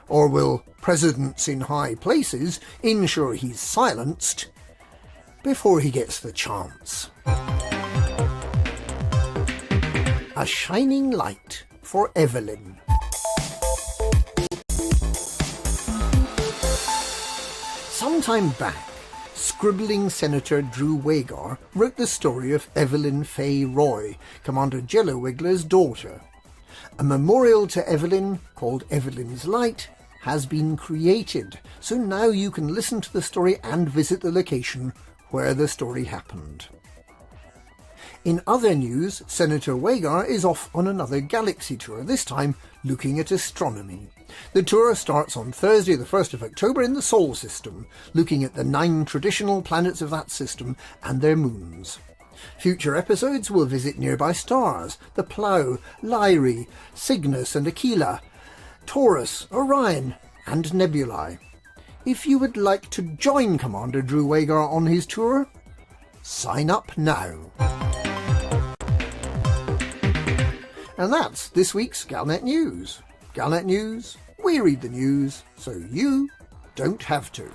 Or will presidents in high places ensure he's silenced before he gets the chance? A shining light for Evelyn. Sometime back, scribbling Senator Drew Wagar wrote the story of Evelyn Fay Roy, Commander Jello Wiggler's daughter. A memorial to Evelyn, called Evelyn's Light, has been created, so now you can listen to the story and visit the location where the story happened. In other news, Senator Wagar is off on another galaxy tour, this time looking at astronomy. The tour starts on Thursday the 1st of October in the Sol system, looking at the 9 traditional planets of that system and their moons. Future episodes will visit nearby stars, the Plough, Lyrae, Cygnus and Aquila, Taurus, Orion and Nebulae. If you would like to join Commander Drew Wagar on his tour, sign up now. And that's this week's Galnet News. Galnet News, we read the news so you don't have to.